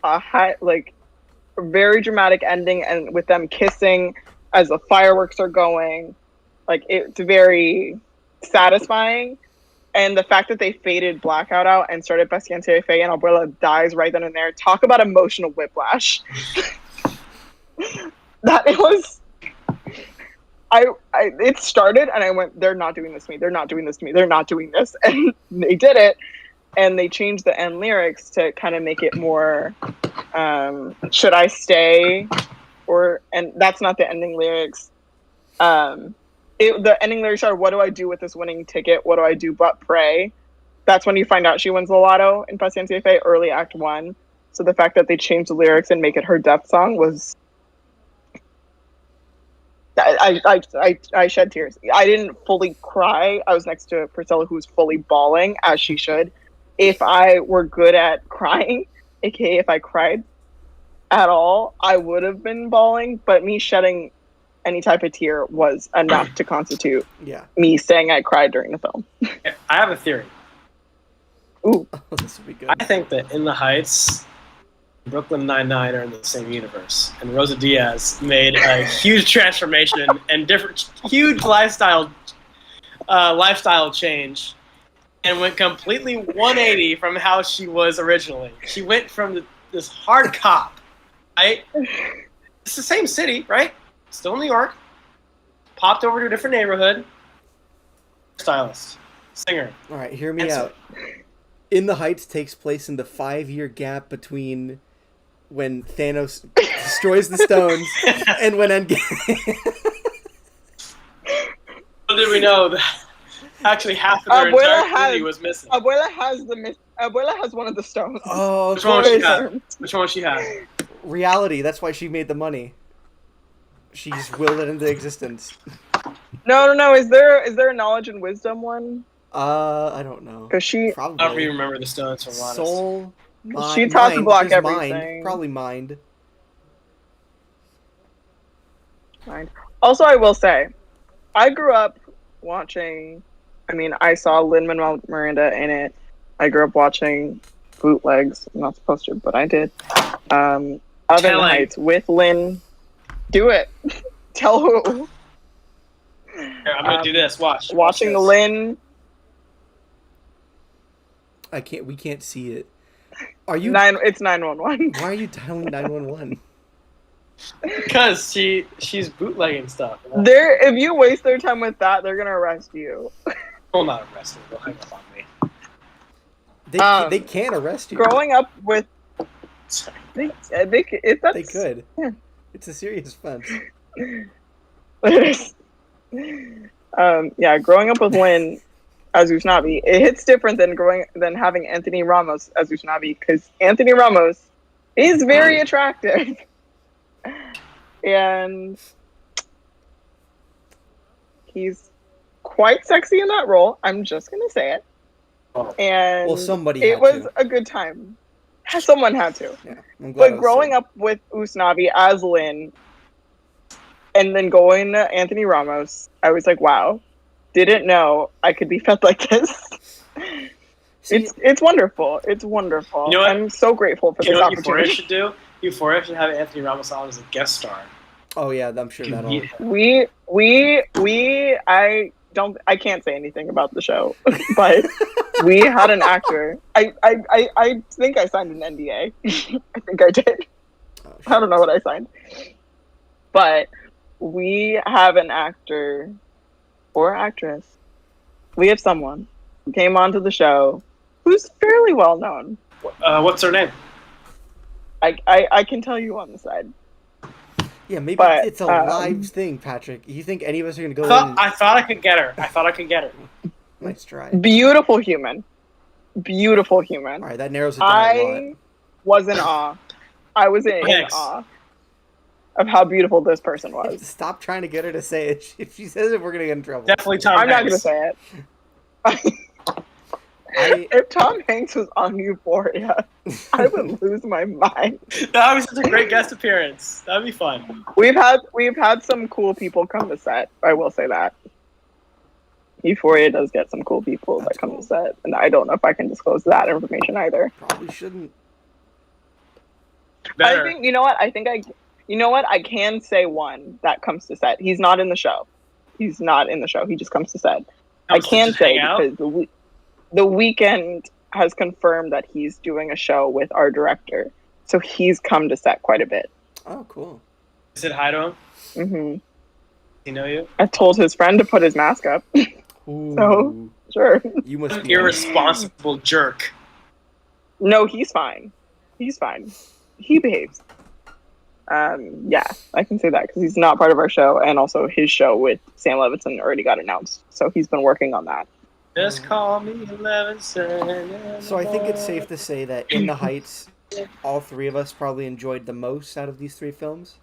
a very dramatic ending, and with them kissing as the fireworks are going. Like, it's very satisfying. And the fact that they faded Blackout out and started Paciente Fe and Abuela dies right then and there. Talk about emotional whiplash. That it was... it started and I went, they're not doing this to me. They're not doing this to me. They're not doing this. And they did it. And they changed the end lyrics to kind of make it more, should I stay? And that's not the ending lyrics. The ending lyrics are, what do I do with this winning ticket? What do I do but pray? That's when you find out she wins the lotto in Paciente Fe, early Act 1. So the fact that they changed the lyrics and make it her death song was... I shed tears. I didn't fully cry. I was next to Priscilla, who was fully bawling, as she should. If I were good at crying, aka if I cried at all, I would have been bawling. But me shedding any type of tear was enough to constitute me saying I cried during the film.
I have a theory.
Ooh.
This would be good.
I think that In the Heights, Brooklyn Nine-Nine are in the same universe, and Rosa Diaz made a huge transformation and huge lifestyle change, and went completely 180 from how she was originally. She went from this hard cop, right? It's the same city, right? Still New York. Popped over to a different neighborhood. Stylist, singer.
All right, hear me out. In the Heights takes place in the 5-year gap between when Thanos destroys the stones and when Endgame.
Little did we know that actually half of their entire movie was missing.
Abuela has one of the stones.
Oh,
Which one was she have?
Reality. That's why she made the money. She just willed it into existence.
No. Is there a knowledge and wisdom one?
I don't know.
Because she
probably.
I don't even remember the stones from Honest.
Soul.
She taught to block
everything.
everything.
Probably mind.
Also, I will say, I grew up watching. I mean, I saw Lin-Manuel Miranda in it. I grew up watching bootlegs. I'm not supposed to, but I did. Other Nights with Lin. Do it. Tell who.
Here, I'm gonna do this. Watch.
Watching the Lin.
We can't see it. Are you?
It's 911.
Why are you dialing 911?
Because she's bootlegging stuff.
If you waste their time with that, they're gonna arrest you.
Well, not arrest me. They'll hang up on me.
They can't arrest you.
Growing up with, they
could.
Yeah.
It's a serious offense.
Growing up with Lin, as Usnavi. It hits different than having Anthony Ramos as Usnavi, because Anthony Ramos is very attractive. And he's quite sexy in that role. I'm just gonna say it. And
Well, somebody
it
had
was
to.
a good time. Someone had to.
Yeah, I'm glad I
But
was
growing
sick.
up with Usnavi as Lynn, and then going to Anthony Ramos, I was like, wow, didn't know I could be fed like this.
See,
It's wonderful. It's wonderful.
You know what?
I'm so grateful for
You
this
know what Euphoria
opportunity.
should do? Euphoria should have Anthony Ramos on as a guest star.
oh yeah, I'm sure
You can
that'll.
meet him.
I can't say anything about the show, but we had an actor. I think I signed an NDA. I think I did.
Oh, shit.
I don't know what I signed. But we have an actor or actress. We have someone who came onto the show who's fairly well known.
What's her name?
I can tell you on the side.
Yeah, maybe
But,
it's a live thing, Patrick. You think any of us are gonna go
I thought I could get her.
Nice try.
Beautiful human. Beautiful human.
All right, that narrows it down a lot.
I was in awe. I was in
Thanks.
awe of how beautiful this person was.
Stop trying to get her to say it. If she says it, we're gonna get in trouble.
Definitely Tom
I'm not going to
Hanks.
say it. If Tom Hanks was on Euphoria, I would lose my mind.
That would be such a great guest appearance. That'd be fun.
We've had some cool people come to set. I will say that. Euphoria does get some cool people
That's
that come
cool.
to set, and I don't know if I can disclose that information either.
Probably shouldn't.
Better.
I think you know what I can say one that comes to set. He's not in the show. He's not in the show. He just comes to set. I
Comes to
can
just
say
hang out?
because the Weekend has confirmed that he's doing a show with our director, so he's come to set quite a bit.
Oh, cool.
Said hi to him.
hmm
Does he know you?
I told his friend to put his mask up.
Ooh,
So- Sure.
you must be.
Irresponsible jerk.
No, he's fine. He's fine. He behaves. Yeah, I can say that because he's not part of our show, and also his show with Sam Levinson already got announced, so he's been working on that.
Just call me Levinson.
So I think it's safe to say that In the Heights, all three of us probably enjoyed the most out of these three films.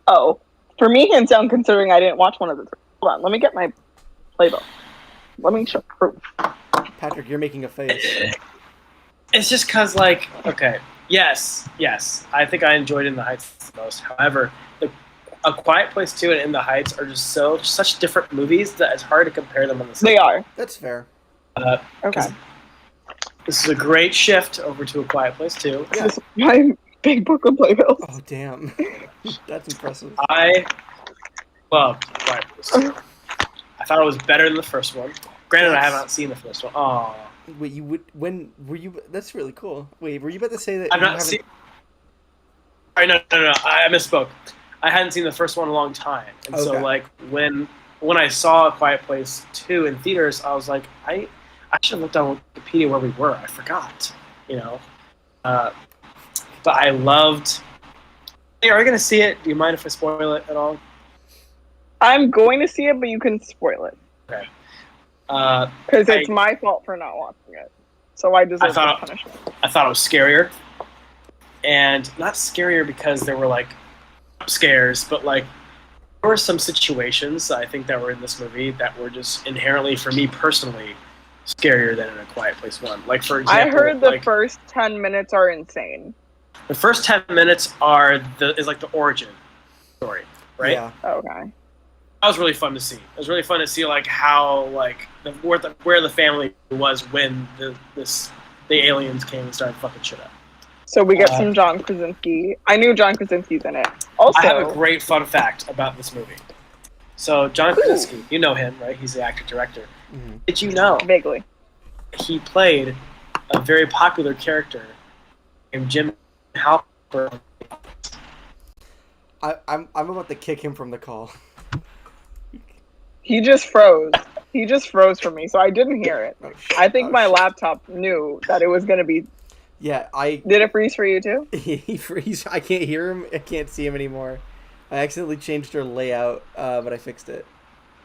Oh, for me, hands down, considering I didn't watch one of the three. Hold on, let me get my playbook. Let me show proof.
Patrick, you're making a face.
It's just because, like, okay, yes, I think I enjoyed In the Heights the most. However, A Quiet Place 2 and In the Heights are just such different movies that it's hard to compare them on the
They
same.
are.
That's fair.
Okay.
This is a great shift over to A Quiet Place 2.
Yeah.
This is my big book of playbills.
Oh, damn. That's impressive.
I love Quiet Place 2. I thought it was better than the first one. Granted, I have not seen the first one. Oh,
Wait, you would? When were you? That's really cool. Wait, were you about to say that?
I've
you
not
haven't-
seen. All right, no. I misspoke. I hadn't seen the first one in a long time, and so
Okay.
like when I saw A Quiet Place 2 in theaters, I was like, I should have looked on Wikipedia where we were. I forgot, you know. But I loved. Hey, are you gonna see it? Do you mind if I spoil it at all?
I'm going to see it, but you can spoil it because it's my fault for not watching it. So I deserve
thought-
the punishment.
I thought it was scarier, and not scarier because there were like scares, but like there were some situations I think that were in this movie that were just inherently, for me personally, scarier than in A Quiet Place 1. Like for example,
I heard the
like,
first 10 minutes are insane.
the first 10 minutes is like the origin story, right?
Yeah.
Okay.
That was really fun to see. It was really fun to see like how like where the family was when the aliens came and started fucking shit up.
So we get some John Krasinski. I knew John Krasinski's in it. Also,
I have a great fun fact about this movie. So John Krasinski, you know him, right? He's the actor-director.
Mhm.
Did you know
vaguely.
he played a very popular character named Jim Halpert?
I'm about to kick him from the call.
He just froze. He just froze for me, so I didn't hear it.
Oh, shit.
I think
Oh,
my
shit.
laptop knew that it was going to be...
Yeah,
Did it freeze for you too?
he freeze. I can't hear him. I can't see him anymore. I accidentally changed our layout, but I fixed it.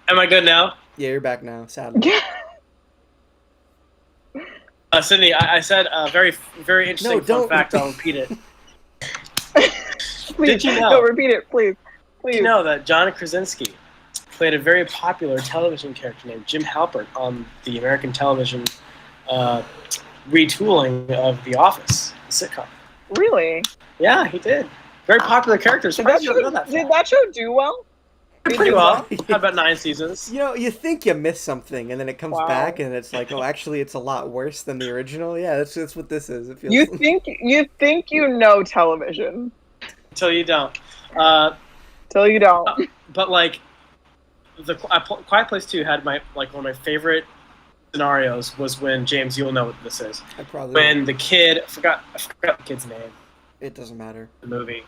Am I good now?
Yeah, you're back now. Sadly.
Sydney, I said a very, very interesting
No, don't.
fun fact. I'll repeat it.
Please,
Did you know?
No, repeat it, please.
Did you know that John Krasinski played a very popular television character named Jim Halpert on the American television retooling of The Office, the sitcom?
Really?
Yeah, he did. Very popular character.
Did that, did that show do well?
Pretty well. Had about 9 seasons.
You know, you think you missed something, and then it comes
Wow.
back, and it's like, oh, actually, it's a lot worse than the original. Yeah, that's what this is. It feels.
You think you know television
Until you don't.
till you don't.
But like, Quiet Place 2 had one of my favorite scenarios was when James, you'll know what this is.
I probably.
When the kid, I forgot the kid's name.
It doesn't matter.
The movie.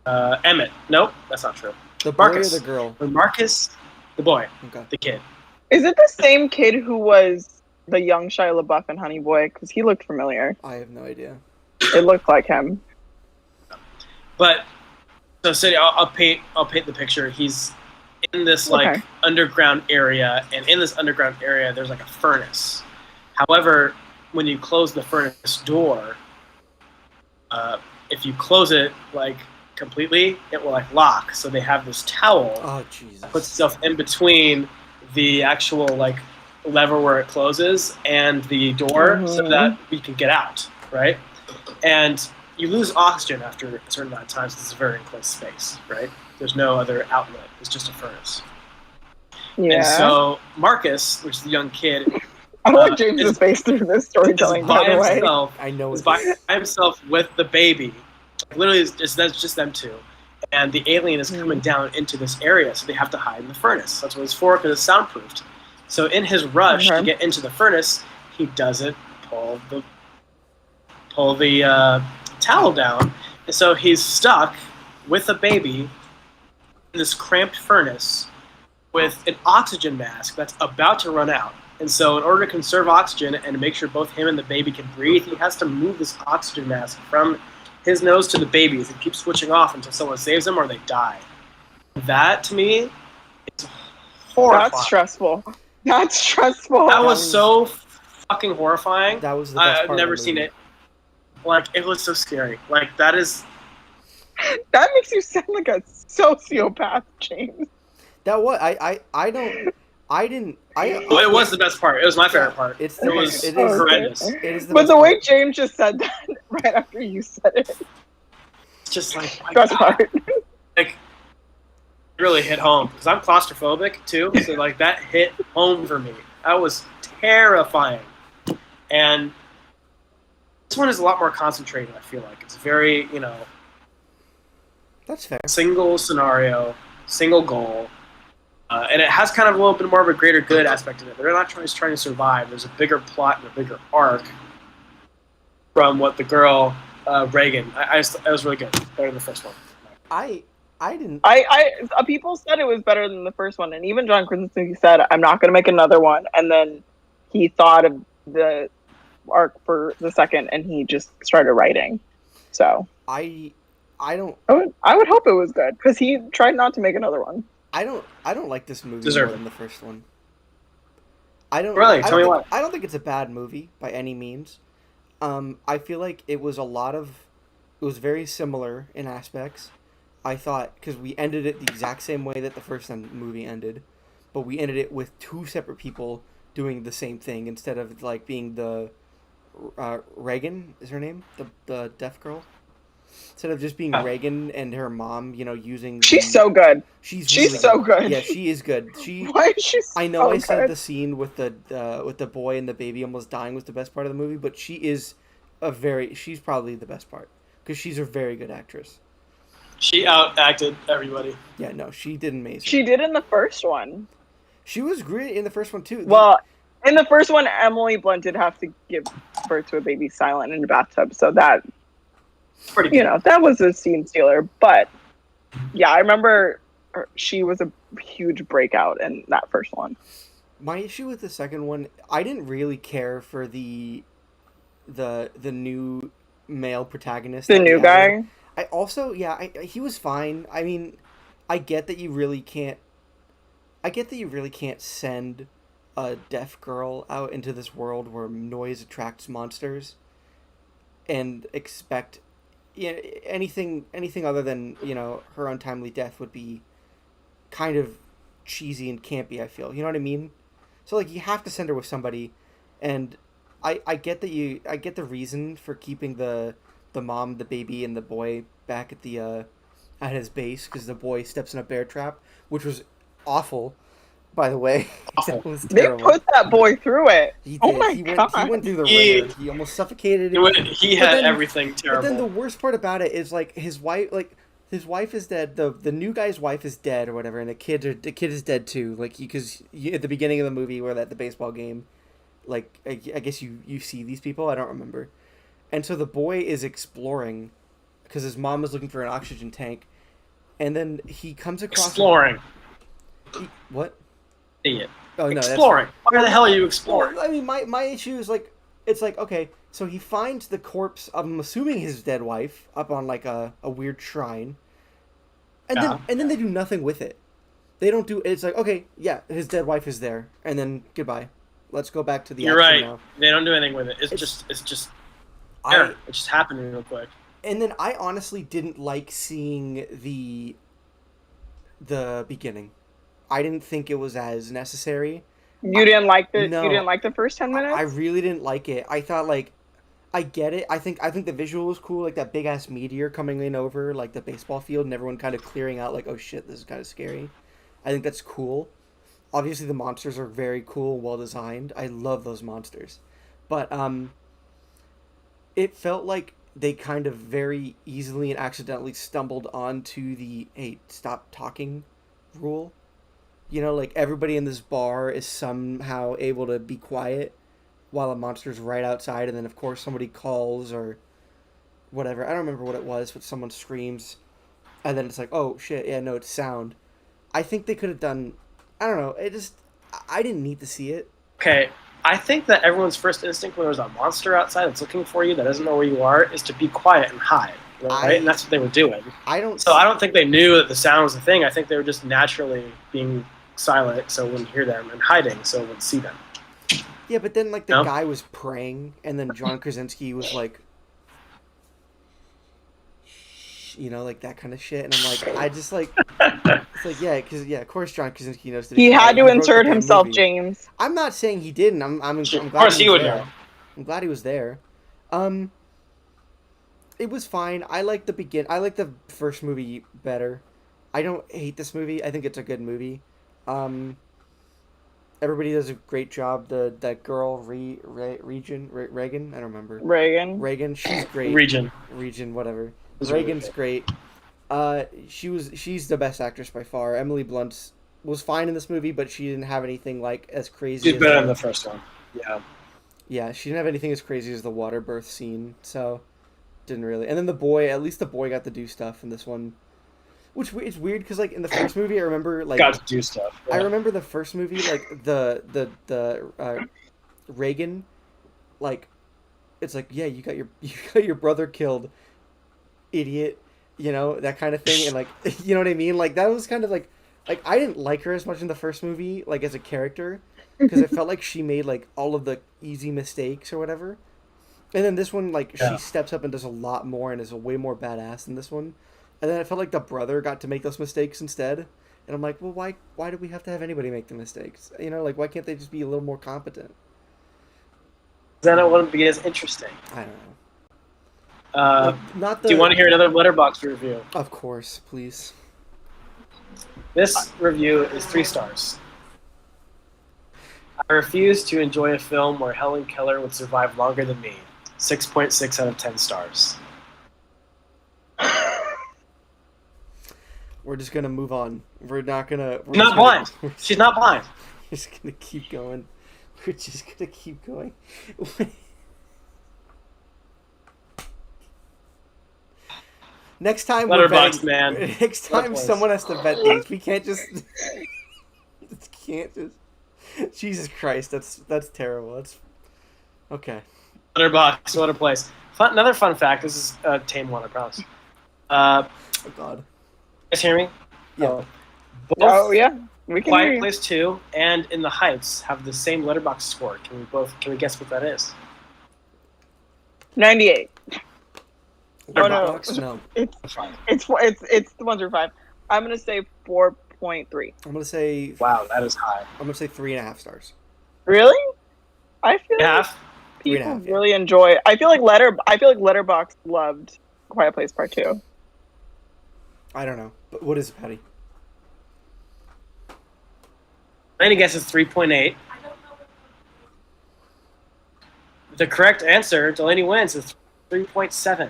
Emmett. Nope, that's not true.
The boy
Marcus.
or the girl?
When Marcus, the boy,
Okay.
the kid.
Is it the same kid who was the young Shia LaBeouf in Honey Boy? Because he looked familiar.
I have no idea.
It looked like him.
But so City, I'll paint the picture. He's in this like
Okay.
underground area, and in this underground area, there's like a furnace. However, when you close the furnace door, if you close it like completely, it will like lock. So they have this towel
Oh Jesus.
puts itself in between the actual like lever where it closes and the door so
Mhm.
that we can get out, right? And you lose oxygen after a certain amount of time, so it's a very enclosed space, right? There's no other outlet. It's just a furnace.
Yeah.
And so Marcus, which is the young kid,
I like James's
is-
face through this
is
storytelling, by
by
the way.
himself.
I know
Is
it
by
is.
himself with the baby. Literally, that's just them two. And the alien is
Hmm.
coming down into this area, so they have to hide in the furnace. That's what it's for, because it's soundproofed. So in his rush to
Okay.
get into the furnace, he doesn't pull the towel down, and so he's stuck with a baby in this cramped furnace with an oxygen mask that's about to run out. And so in order to conserve oxygen and to make sure both him and the baby can breathe, he has to move this oxygen mask from his nose to the baby's and keep switching off until someone saves them or they die. That, to me, is horrifying.
That's stressful. That's stressful.
That was so fucking horrifying.
That was the best
I've
part
never
of the
seen
movie.
it. Like, it was so scary. Like, that is...
That makes you sound like a sociopath, James.
That what I didn't.
Well, it was the best part. It was my favorite part.
It's
It was
it is
horrendous.
It is the
But
best
the way
part.
James just said that right after you said it,
It's just like, my
best
God.
part.
Like, really hit home. Because I'm claustrophobic, too. So, like, that hit home for me. That was terrifying. And this one is a lot more concentrated, I feel like. It's very,
That's fair.
single scenario, single goal. And it has kind of a little bit more of a greater good aspect in it. They're not just trying to survive. There's a bigger plot and a bigger arc from what the girl, Reagan, it was really good. Better than the first one.
I didn't.
People said it was better than the first one, and even John Krasinski said, "I'm not going to make another one." And then he thought of the arc for the second, and he just started writing. So
I don't.
I would hope it was good because he tried not to make another one.
I don't like this movie
Deserve
more
it.
than the first one. I don't
Really?
I
Tell
don't
me
think,
why.
I don't think it's a bad movie by any means. I feel like it was very similar in aspects. I thought because we ended it the exact same way that the first movie ended, but we ended it with two separate people doing the same thing instead of like being the Reagan is her name, the deaf girl. Instead of just being Reagan and her mom, using.
She's so good.
She's
She's so good.
Yeah, she is good. She.
Why is she so
I know I said
good?
the scene with the boy and the baby almost dying was the best part of the movie, but she's probably the best part because she's a very good actress.
She outacted everybody.
Yeah, no, she did amazing.
She did in the first one.
She was great in the first one too.
Well, in the first one, Emily Blunt did have to give birth to a baby silent in a bathtub, so that
Pretty good.
that was a scene stealer. But yeah, I remember she was a huge breakout in that first one.
My issue with the second one, I didn't really care for the new male protagonist.
The
that we
new
added.
guy.
I also, he was fine. I mean, I get that you really can't. I get that you really can't send a deaf girl out into this world where noise attracts monsters and expect anything other than, her untimely death would be kind of cheesy and campy, I feel. You know what I mean? So like you have to send her with somebody, and I get that I get the reason for keeping the mom, the baby, and the boy back at the at his base because the boy steps in a bear trap, which was awful, by the way. That was
They
terrible.
put that boy through it.
He
Oh
did.
my
He
god.
went through the
He-
ringer. He almost suffocated.
He
But
had
then-
everything terrible.
But then the worst part about it is like his wife is dead. The new guy's wife is dead or whatever, and the kid is dead too. Like because at the beginning of the movie, we're at the baseball game. Like I guess you see these people. I don't remember. And so the boy is exploring because his mom is looking for an oxygen tank, and then he comes across
Exploring.
What?
Idiot.
Oh no,
Exploring. Where the hell are you exploring?
Well, I mean, my issue is like, it's like, okay, so he finds the corpse of, I'm assuming his dead wife, up on like a weird shrine, and
Yeah.
then they do nothing with it. They don't do. It's like, okay, yeah, his dead wife is there, and then goodbye. Let's go back to the.
You're
action
right.
now.
They don't do anything with it. It's just there. It just happened real quick.
And then I honestly didn't like seeing the beginning. I didn't think it was as necessary.
You didn't like the
No.
you didn't like the first 10 minutes?
I really didn't like it. I thought like, I get it. I think the visual was cool, like that big ass meteor coming in over like the baseball field and everyone kind of clearing out like, oh shit, this is kind of scary. I think that's cool. Obviously the monsters are very cool, well designed. I love those monsters. But it felt like they kind of very easily and accidentally stumbled onto the hey, stop talking rule. Like everybody in this bar is somehow able to be quiet while a monster's right outside, and then of course somebody calls or whatever. I don't remember what it was, but someone screams, and then it's like, oh shit, yeah, no, it's sound. I think they could have done, I don't know, I didn't need to see it.
Okay, I think that everyone's first instinct when there's a monster outside that's looking for you that doesn't know where you are is to be quiet and hide, right? And that's what they were doing.
I don't
think they knew that the sound was a thing. I think they were just naturally being silent so we wouldn't hear them and hiding so we wouldn't see them.
Yeah, but then like the
No?
guy was praying, and then John Krasinski was like, shh, like that kind of shit, and I'm like, I just like, it's like yeah, because yeah, of course John Krasinski knows.
He had to
wrote the
insert
damn
himself,
movie.
James.
I'm not saying he didn't. I'm glad.
Of course he would
there.
know.
I'm glad he was there. It was fine. I like the first movie better. I don't hate this movie. I think it's a good movie. Everybody does a great job. That girl Regan, I don't remember. Regan, she's great.
Region.
Whatever.
Was really
Reagan's great. She's the best actress by far. Emily Blunt was fine in this movie, but she didn't have anything like as crazy.
She's
as
better than the first one. Yeah.
Yeah, she didn't have anything as crazy as the water birth scene, so didn't really. And then at least the boy got to do stuff in this one, which is weird because like in the first movie, I remember like
Got to do stuff.
I
Yeah.
remember the first movie like the Reagan, like it's like yeah you got your brother killed, idiot, that kind of thing, and like you know what I mean, like that was kind of like I didn't like her as much in the first movie like as a character. Because it felt like she made like all of the easy mistakes or whatever, and then this one like
Yeah.
she steps up and does a lot more and is a way more badass than this one, and then it felt like the brother got to make those mistakes instead, and I'm like, well, why do we have to have anybody make the mistakes? Like why can't they just be a little more competent?
Then it wouldn't be as interesting.
I don't know. Like, not the.
Do you want to hear another Letterboxd review?
Of course, please.
This review is 3 stars. I refuse to enjoy a film where Helen Keller would survive longer than me. 6.6 out of 10 stars.
We're just gonna move on. We're not gonna. We're
Not
just
blind.
We're
She's not blind.
just gonna keep going. We're just gonna keep going. Next time, we're
Letterboxd,
vetting-
man.
Next time,
Letterboxd.
someone has to vet these. We can't just. Can't just. Jesus Christ, that's terrible. That's okay.
Letterboxd, what a place. Another fun fact. This is a tame one, I promise.
Oh God.
Guys hear me?
Yeah.
Both,
Oh yeah. We can hear
Quiet
you.
Place 2 and In the Heights have the same letterbox score. Can we guess what that is?
98. Oh, no.
Letterboxd? No.
It's the 1 through 5. I'm gonna say 4.3.
I'm gonna say.
Wow, that is high.
I'm gonna say 3.5 stars.
Really? I feel like
Half?
people
3.5, yeah.
really enjoy. I feel like Letterboxd loved Quiet Place Part 2.
I don't know, but what is it, Patty?
Any guess is 3.8. The correct answer, Delaney wins, is 3.7.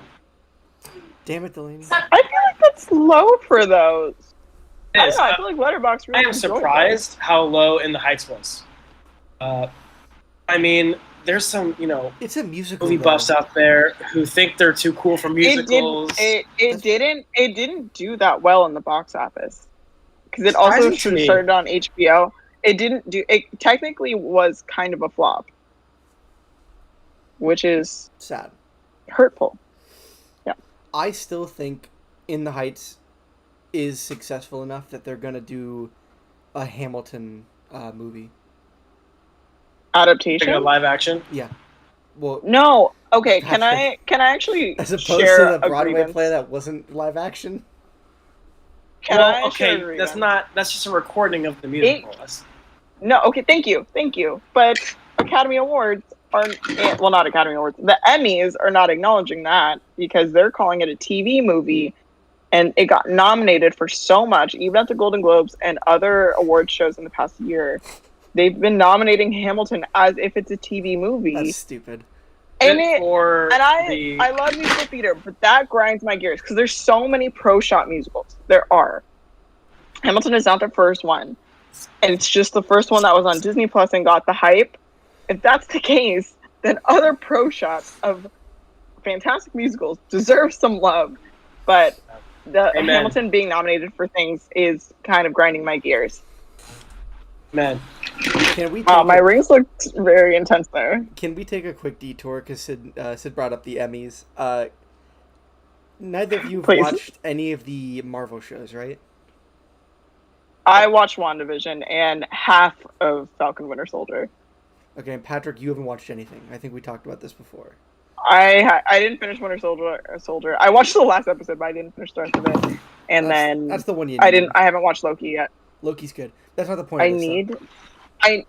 Damn it, Delaney.
I feel like that's low for those.
It
I
is.
don't know, I feel like Letterboxd really
I am
enjoyed
surprised how low In the Heights was. I mean, there's some,
It's a musical.
movie
though.
buffs out there who think they're too cool for
those.
musicals.
It didn't do that well in the box office because it also
Surprising to me.
started on HBO. It didn't do. It technically was kind of a flop, which is
Sad.
hurtful.
I still think In the Heights is successful enough that they're gonna do a Hamilton movie.
Like
Adaptation?
a live action.
Yeah. Well,
No. Okay. Can
That's
I actually
as opposed
share
to the
a
Broadway
grievance?
play that wasn't live action.
Can I share a
okay,
grievance?
that's just a recording of the musical. That's-
No. Okay. Thank you. But Academy Awards well, not Academy Awards. The Emmys are not acknowledging that because they're calling it a TV movie, and it got nominated for so much, even at the Golden Globes and other award shows in the past year. They've been nominating Hamilton as if it's a TV movie.
That's stupid.
And
I
I love musical theater, but that grinds my gears because there's so many pro shot musicals. There are. Hamilton is not the first one, and it's just the first one that was on Disney Plus and got the hype. If that's the case, then other pro shots of fantastic musicals deserve some love. But the
Amen.
Hamilton being nominated for things is kind of grinding my gears.
Man,
Can we?
Wow,
Take
my rings looked very intense there.
Can we take a quick detour because Sid brought up the Emmys. Neither of you have
Please.
watched any of the Marvel shows, right?
I watched WandaVision and half of Falcon Winter Soldier.
Okay, and Patrick, you haven't watched anything. I think we talked about this before.
I didn't finish Winter Soldier. I watched the last episode, but I didn't finish the rest of it. And then
That's the one you.
I
need.
haven't watched Loki yet.
Loki's good. That's not the point.
I
of this, though.
need.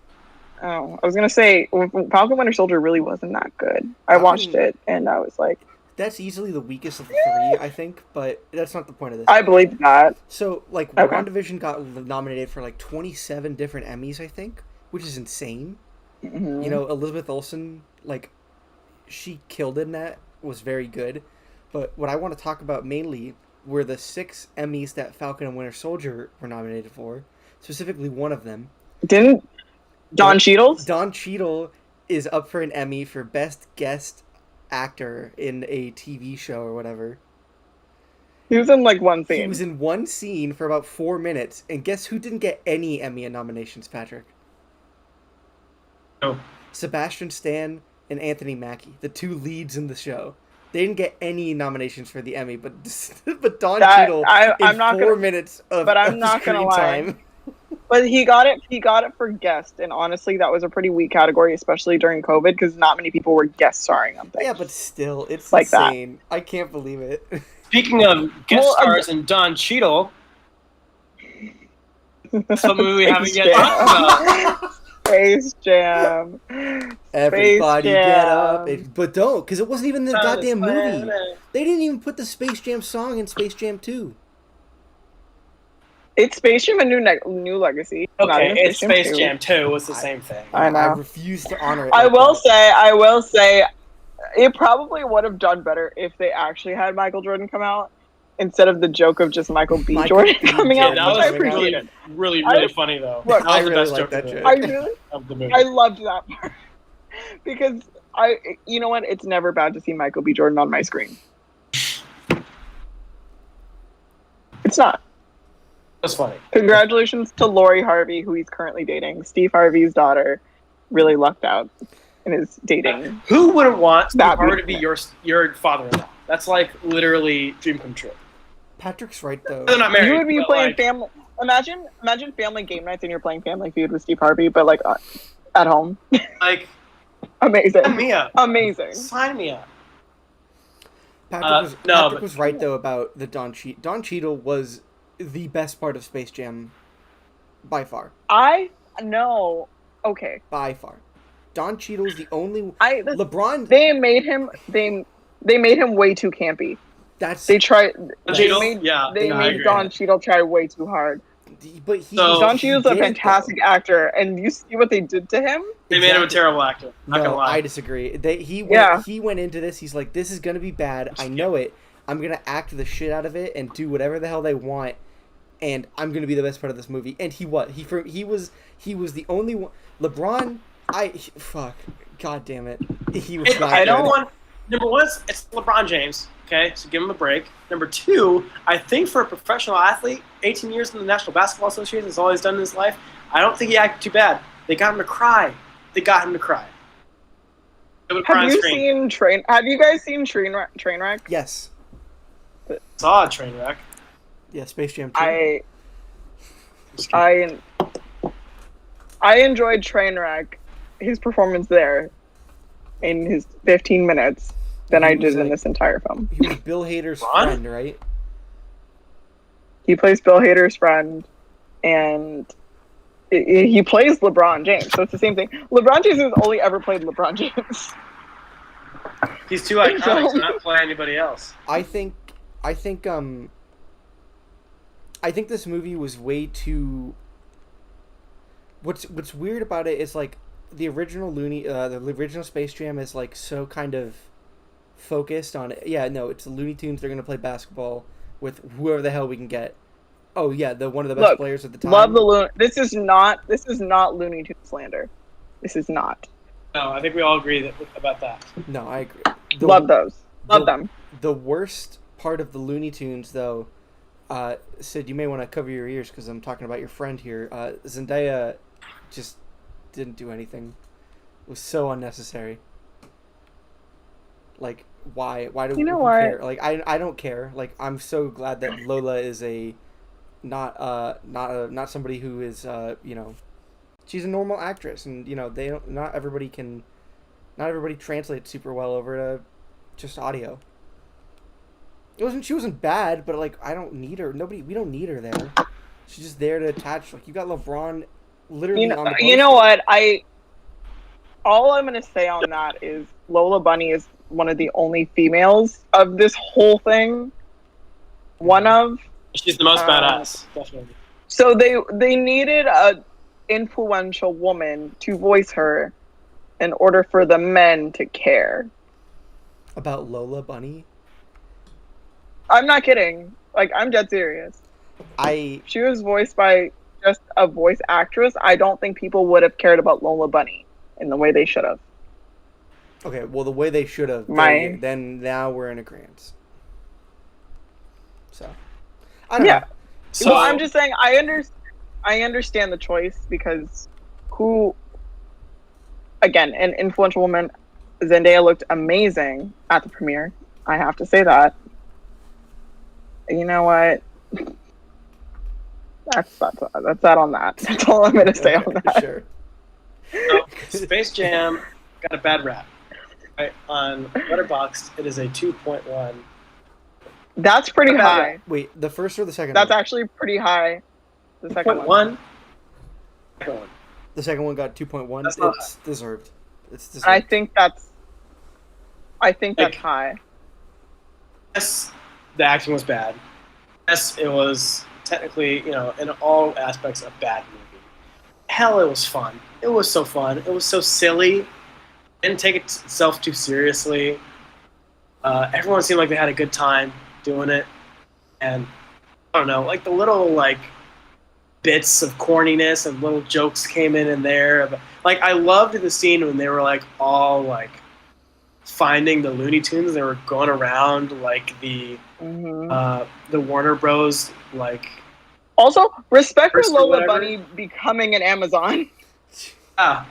I was gonna say Falcon Winter Soldier really wasn't that good. I watched it and I was like,
That's easily the weakest of the three, I think, but that's not the point of this.
I believe that.
So, like,
Okay.
WandaVision got nominated for, like, 27 different Emmys, I think, which is insane.
Mhm.
You know, Elizabeth Olsen, like, she killed in that, was very good. But what I want to talk about mainly were the 6 Emmys that Falcon and Winter Soldier were nominated for. Specifically, one of them.
Didn't Don Cheadle?
Don Cheadle is up for an Emmy for Best Guest Actor in a TV show or whatever.
He was in like one
He
scene.
was in one scene for about 4 minutes, and guess who didn't get any Emmy nominations, Patrick?
No.
Sebastian Stan and Anthony Mackie, the 2 leads in the show. They didn't get any nominations for the Emmy, but but Don Cheadle
I'm not
4
gonna,
minutes of
but I'm
of
not gonna
screen
lie.
time.
But he got it. He got it for guest, and honestly, that was a pretty weak category, especially during COVID, because not many people were guest starring on things.
Yeah, but still, it's
Like that.
insane. I can't believe it.
speaking of guest
Well,
stars and Don Cheadle, some movie we haven't yet
Space
talked
Jam.
about.
Space Jam.
Everybody
Jam.
get up. But don't, because it wasn't even the goddamn movie.
Planet.
They didn't even put the Space Jam song in Space Jam 2.
It's Space Jam: A New Legacy. Not
Okay,
even
it's Space
2.
Jam 2. It's the same thing.
I know.
I refuse to honor it.
I
like
will
that.
say, it probably would have done better if they actually had Michael Jordan come out instead of the joke of just Michael B.
Michael
Jordan
B.
coming
Yeah,
out,
that
which I
was really,
appreciated.
really,
I-
really funny though.
Look,
that was
I
the
really
best
like
joke
that
of the-
joke.
I really,
of the movie.
I loved that part because you know what? It's never bad to see Michael B. Jordan on my screen. It's not.
That's funny.
Congratulations to Lori Harvey, who he's currently dating. Steve Harvey's daughter really lucked out in his dating.
Who wouldn't want Steve
That
Harvey to be
beautiful.
your father-in-law? That's like literally dream come true.
Patrick's right, though.
They're not married.
You would be
but,
playing
like,
family. imagine family game nights and you're playing Family Feud with Steve Harvey, but like at home.
Like,
Amazing.
sign me up.
Amazing.
Sign me up.
Patrick was right though about the Don Cheadle. Don Cheadle was the best part of Space Jam, by far.
I know. Okay.
By far, Don Cheadle's the only.
LeBron. They made him way too campy. They made Don Cheadle try way too hard.
But
Don Cheadle's a fantastic actor, and you see what they did to him.
They made him a terrible actor. Not gonna lie.
I disagree. He went into this. He's like, this is gonna be bad. I know it. I'm gonna act the shit out of it and do whatever the hell they want, and I'm gonna be the best part of this movie. And he was the only one. LeBron, God damn it, he was.
Number one, it's LeBron James. Okay, so give him a break. Number two, I think for a professional athlete, 18 years in the National Basketball Association is all he's done in his life. I don't think he acted too bad. They got him to cry.
Have you guys seen Trainwreck?
Yes.
Saw a Trainwreck.
Yeah, Space Jam 2.
I enjoyed Trainwreck, his performance there, in his 15 minutes than I did in this entire film.
He was Bill Hader's friend, right?
He plays Bill Hader's friend, and he plays LeBron James, so it's the same thing. LeBron James has only ever played LeBron James.
He's too iconic to not play anybody else.
I think this movie was way too. What's weird about it is like the original the original Space Jam is like so kind of focused on it. Yeah, no, it's the Looney Tunes. They're gonna play basketball with whoever the hell we can get. Oh yeah, one of the best players at the time.
Love the Looney. This is not Looney Tunes slander. This is not.
No, I think we all agree about that.
No, I agree.
Love them.
The worst part of the Looney Tunes, though, Sid, you may want to cover your ears because I'm talking about your friend here. Zendaya just didn't do anything. It was so unnecessary. Like, why do we care? Like, I don't care. Like, I'm so glad that Lola is not somebody who is she's a normal actress, and not everybody translates super well over to just audio. She wasn't bad, but like I don't need her. We don't need her there. She's just there to attach. Like you got LeBron, literally. On the poster.
You know what? All I'm gonna say on that is Lola Bunny is one of the only females of this whole thing.
She's the most badass, definitely.
So they needed a influential woman to voice her in order for the men to care
about Lola Bunny.
I'm not kidding. Like, I'm dead serious. She was voiced by just a voice actress. I don't think people would have cared about Lola Bunny in the way they should have.
Okay, well, the way they should have. Then now we're in agreement. So, I don't know.
So I'm just saying, I understand the choice because again, an influential woman, Zendaya looked amazing at the premiere. I have to say that. You know what? That's that on that. That's all I'm going to say on that.
Sure.
So, Space Jam got a bad rap. Right? On Letterboxd, it is a 2.1.
That's pretty high.
Wait, the first or the second?
That's actually pretty high. The second one.
The second one got 2.1. It's deserved. It's deserved.
I think that's high.
Yes, the acting was bad. Yes, it was technically, in all aspects, a bad movie. Hell, it was fun. It was so fun. It was so silly. It didn't take itself too seriously. Everyone seemed like they had a good time doing it. And, I don't know, like the little, bits of corniness and little jokes came in there. Like, I loved the scene when they were, all, finding the Looney Tunes. They were going around, the Warner Bros,
Also, respect for Lola Bunny becoming an Amazon.
Yeah.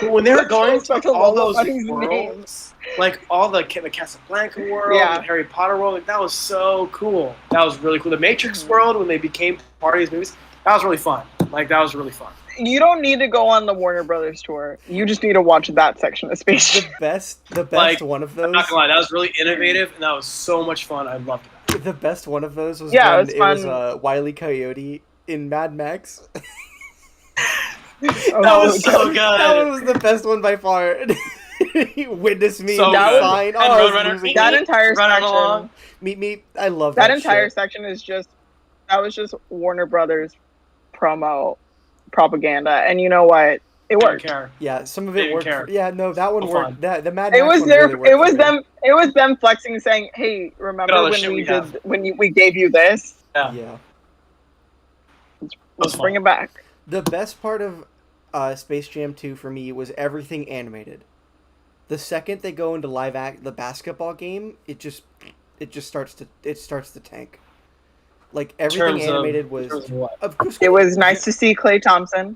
But when they were going
Respect
to
to
all
Lola
those
Bunny's
worlds, like all the Casablanca world,
Yeah.
the Harry Potter world, like that was so cool. That was really cool. The Matrix
Mhm.
world, when they became part of these movies, that was really fun. Like that was really fun.
You don't need to go on the Warner Brothers tour. You just need to watch that section of Space
The
Jam.
best
Like,
one of
I'm
those.
not gonna lie, that was really innovative, and that was so much fun. I loved that.
The best one of those was
Yeah,
when
it
it
was
was Wile E. Coyote in Mad Max.
That was so good.
That one was the best one by far. Witness me
So
and
good.
fine.
And
Oh, I was
Roadrunner,
losing
That
it.
entire
Run
section.
along.
Meet. I love
That
that
entire
shit.
section is just that was just Warner Brothers promo propaganda, and you know what? It
Didn't
worked.
care.
Yeah, some of
Didn't
it worked.
care.
Yeah, no, that one
So
worked.
fun.
That the Mad
It
Max
was
one
their.
really worked
It was
for me.
them. It was them flexing, saying, "Hey, remember
all the
when
shit
we
we have."
did we gave you this?
Yeah.
Let's
was
bring
fun.
it back."
The best part of Space Jam 2 for me was everything animated. The second they go into the basketball game, it just starts to tank. Like everything
Terms of-
animated
in
was
terms of what?
of course
It was nice to see Klay Thompson.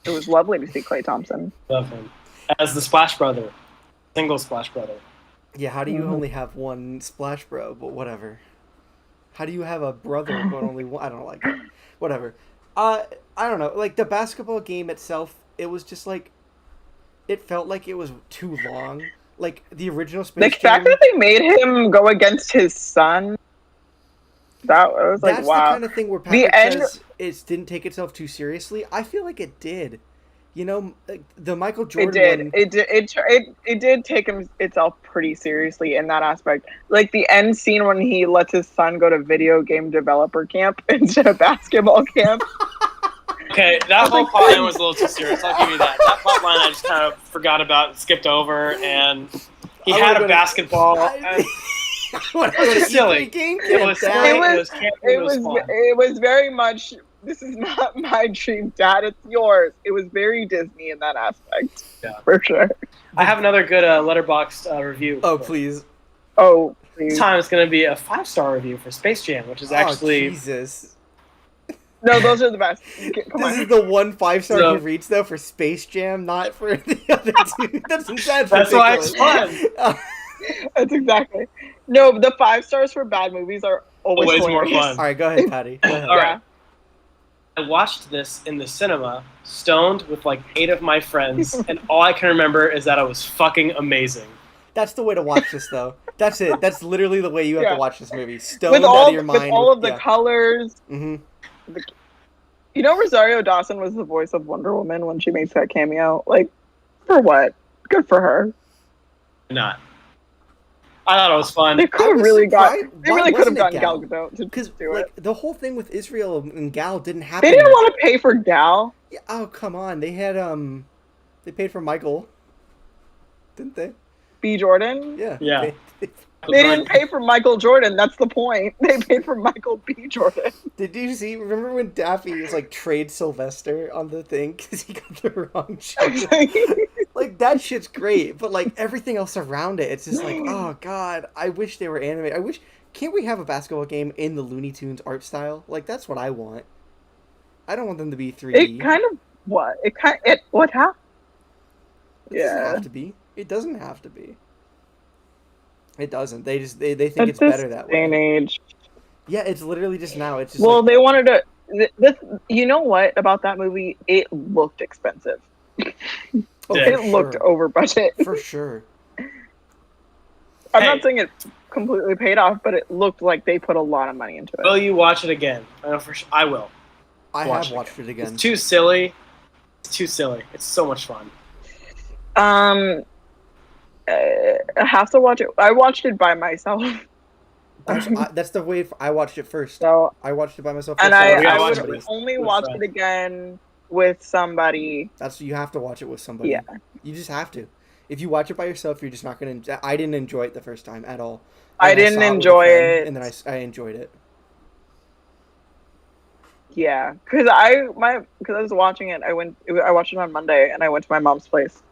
It was lovely to see Klay Thompson.
Love him. As the Splash Brother. Single Splash Brother.
Yeah, how do you
Mhm.
only have one Splash Bro? But whatever. How do you have a brother but only one? I don't like it. Whatever. I don't know. Like the basketball game itself, it was just like, it felt like it was too long. Like the original
The
Space
fact
Jam.
that they made him go against his son, that was like,
That's
wow.
the kind of thing where
The
Patrick
end-
says it didn't take itself too seriously. I feel like it did. You know, like, the Michael Jordan one.
It did take itself pretty seriously in that aspect. Like the end scene when he lets his son go to video game developer camp instead of basketball camp.
Okay, that whole plot line was a little too serious. I'll give you that. That plot line I just kind of forgot about, skipped over, and he
I
had
wanna
a
go to-
basketball. And
When I
It was
to
silly.
Game
it was
Dad.
silly,
It was-
it was campy, it was fun.
It was very much. This is not my dream, Dad. It's yours. It was very Disney in that aspect.
Yeah.
For sure.
I have another good Letterboxd review.
Oh please!
Oh,
This
please.
time it's going to be a 5-star review for Space Jam, which is
Oh,
actually
Jesus!
No, those are the best. Come
This
on.
is the one 5-star
So-
he reads though for Space Jam, not for the other two. That's
why it's
ridiculous.
fun.
That's exactly. No, the 5 stars for bad movies are always
More
hilarious.
fun.
All right, go ahead, Patty. Go ahead.
All right.
Yeah.
I watched this in the cinema, stoned with like 8 of my friends, and all I can remember is that it was fucking amazing.
That's the way to watch this, though. That's it. That's literally the way you have
Yeah.
to watch this movie. Stoned
With
out
all
of your mind.
with all of the colors.
hmm
You know, Rosario Dawson was the voice of Wonder Woman when she makes that cameo. Like, for what? Good for her.
Not. I thought it was fun.
They could have really got. They
Why
really could have
wasn't
gotten
it
Gal
Gal?
Gadot to
Because
do
like
it.
the whole thing with Israel and Gal didn't happen.
They didn't want to pay for Gal.
Yeah, oh come on, they had they paid for Michael, didn't they?
B. Jordan.
Yeah.
Yeah.
They didn't pay for Michael Jordan. That's the point. They paid for Michael B. Jordan.
Did you see? Remember when Daffy was like trade Sylvester on the thing because he got the wrong shit? Like that shit's great, but like everything else around it, it's just like, oh god, I wish they were animated. I wish. Can't we have a basketball game in the Looney Tunes art style? Like that's what I want. I don't want them to be 3D.
It kind of what? What happened?
It doesn't
Yeah.
have to be. It doesn't have to be. It doesn't. They think
At
it's
this
better that
day and
way.
age.
Yeah, it's literally just now. It's just
Well,
like,
they wanted to. This, you know what about that movie? It looked expensive.
oh,
Yeah.
for
It looked
sure.
over budget.
For sure.
I'm
Hey.
not saying it completely paid off, but it looked like they put a lot of money into it.
Will you watch it again? I know for sure. I will.
I
Watch
have
it
watched it again.
It's too silly. It's too silly. It's so much fun.
I have to watch it. I watched it by myself,
That's the way I watched it first.
so
I watched it by myself.
and
first, so
we gotta
I
watch
would
it with-
only
with
watch
friends.
it again with somebody.
That's you have to watch it with somebody.
Yeah.
You just have to. If you watch it by yourself, you're just not gonna. I didn't enjoy it the first time at all.
I
And
didn't
saw with a
enjoy
friend,
it.
and then I enjoyed it.
Yeah, because I was watching it. I watched it on Monday, and I went to my mom's place.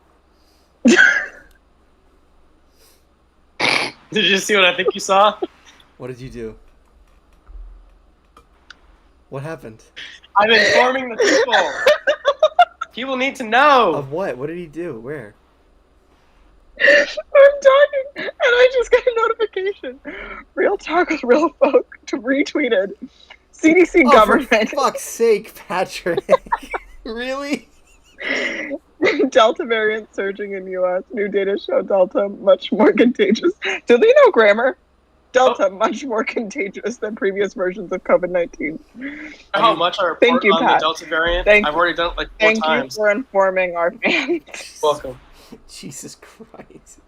Did you see what I think you saw?
What did you do? What happened?
I'm informing the people. People need to know.
Of what? What did he do? Where?
I'm talking, and I just got a notification. Real Talk with Real Folk retweeted. CDC
Oh,
government.
for fuck's sake, Patrick. Really?
Delta variant surging in U.S. New data show Delta much more contagious. Do they know grammar? Delta much more contagious than previous versions of COVID-19.
How much I
Thank
report
you,
on
Pat.
the Delta variant?
Thank
I've
you.
already done it like 4
Thank you
times.
for informing our fans.
Welcome.
Jesus Christ.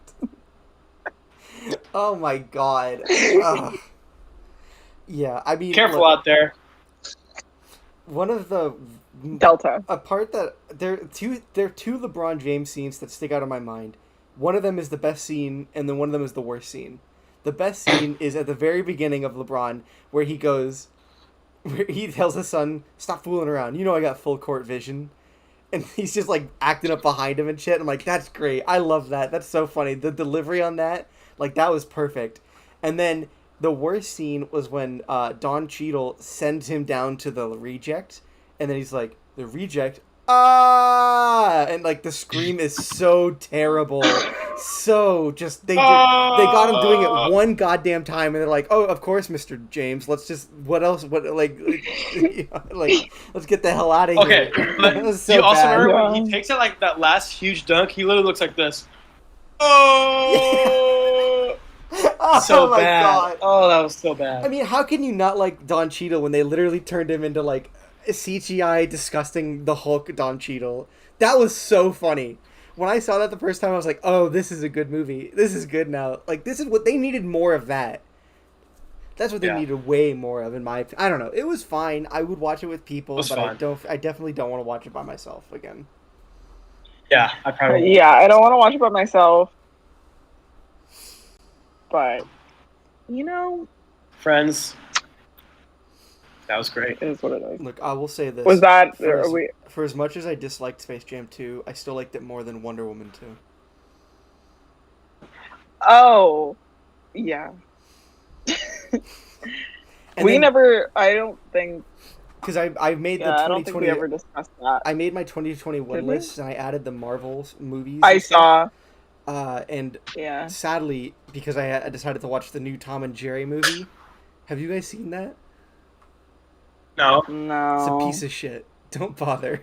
Oh my god. Ugh. Yeah, I mean,
Careful
look,
out there.
one of the
Delta.
a part that there are two LeBron James scenes that stick out in my mind. One of them is the best scene, and then one of them is the worst scene. The best scene is at the very beginning of LeBron, where he tells his son, "Stop fooling around. You know I got full court vision." And he's just like acting up behind him and shit. I'm like, that's great. I love that. That's so funny. The delivery on that, like, that was perfect. And then the worst scene was when Don Cheadle sends him down to the reject, and then he's like, the reject, and like the scream is so terrible. So just they got him doing it one goddamn time, and they're like, oh, of course, Mr. James. Let's just let's get the hell out of
Okay,
here.
but
That was
do you also
bad.
remember when he takes it like that last huge dunk? He literally looks like this. Oh,
Oh
so
my
bad.
god.
Oh, that was so bad.
I mean, how can you not like Don Cheadle when they literally turned him into like a CGI disgusting the Hulk Don Cheadle? That was so funny. When I saw that the first time, I was like, "Oh, this is a good movie. This is good now. Like, this is what they needed more of that. That's what they needed way more of, in my opinion. I don't know. It was fine. I would watch it with people, but
fine.
I definitely don't want to watch it by myself again.
Yeah, I probably.
Yeah, I don't want to watch it by myself. But, you know,
Friends. That was great.
it is what it is.
Look, I will say this.
Was that...
For as much as I disliked Space Jam 2, I still liked it more than Wonder Woman 2.
Oh, yeah.
And
I don't think...
Because I made the
I don't think
2020...
we ever discussed that.
I made my 2021
Did we?
list, and I added the Marvel movies.
I
and stuff.
saw...
And
Yeah.
sadly, because I decided to watch the new Tom and Jerry movie. Have you guys seen that?
No.
No.
It's a piece of shit. Don't bother.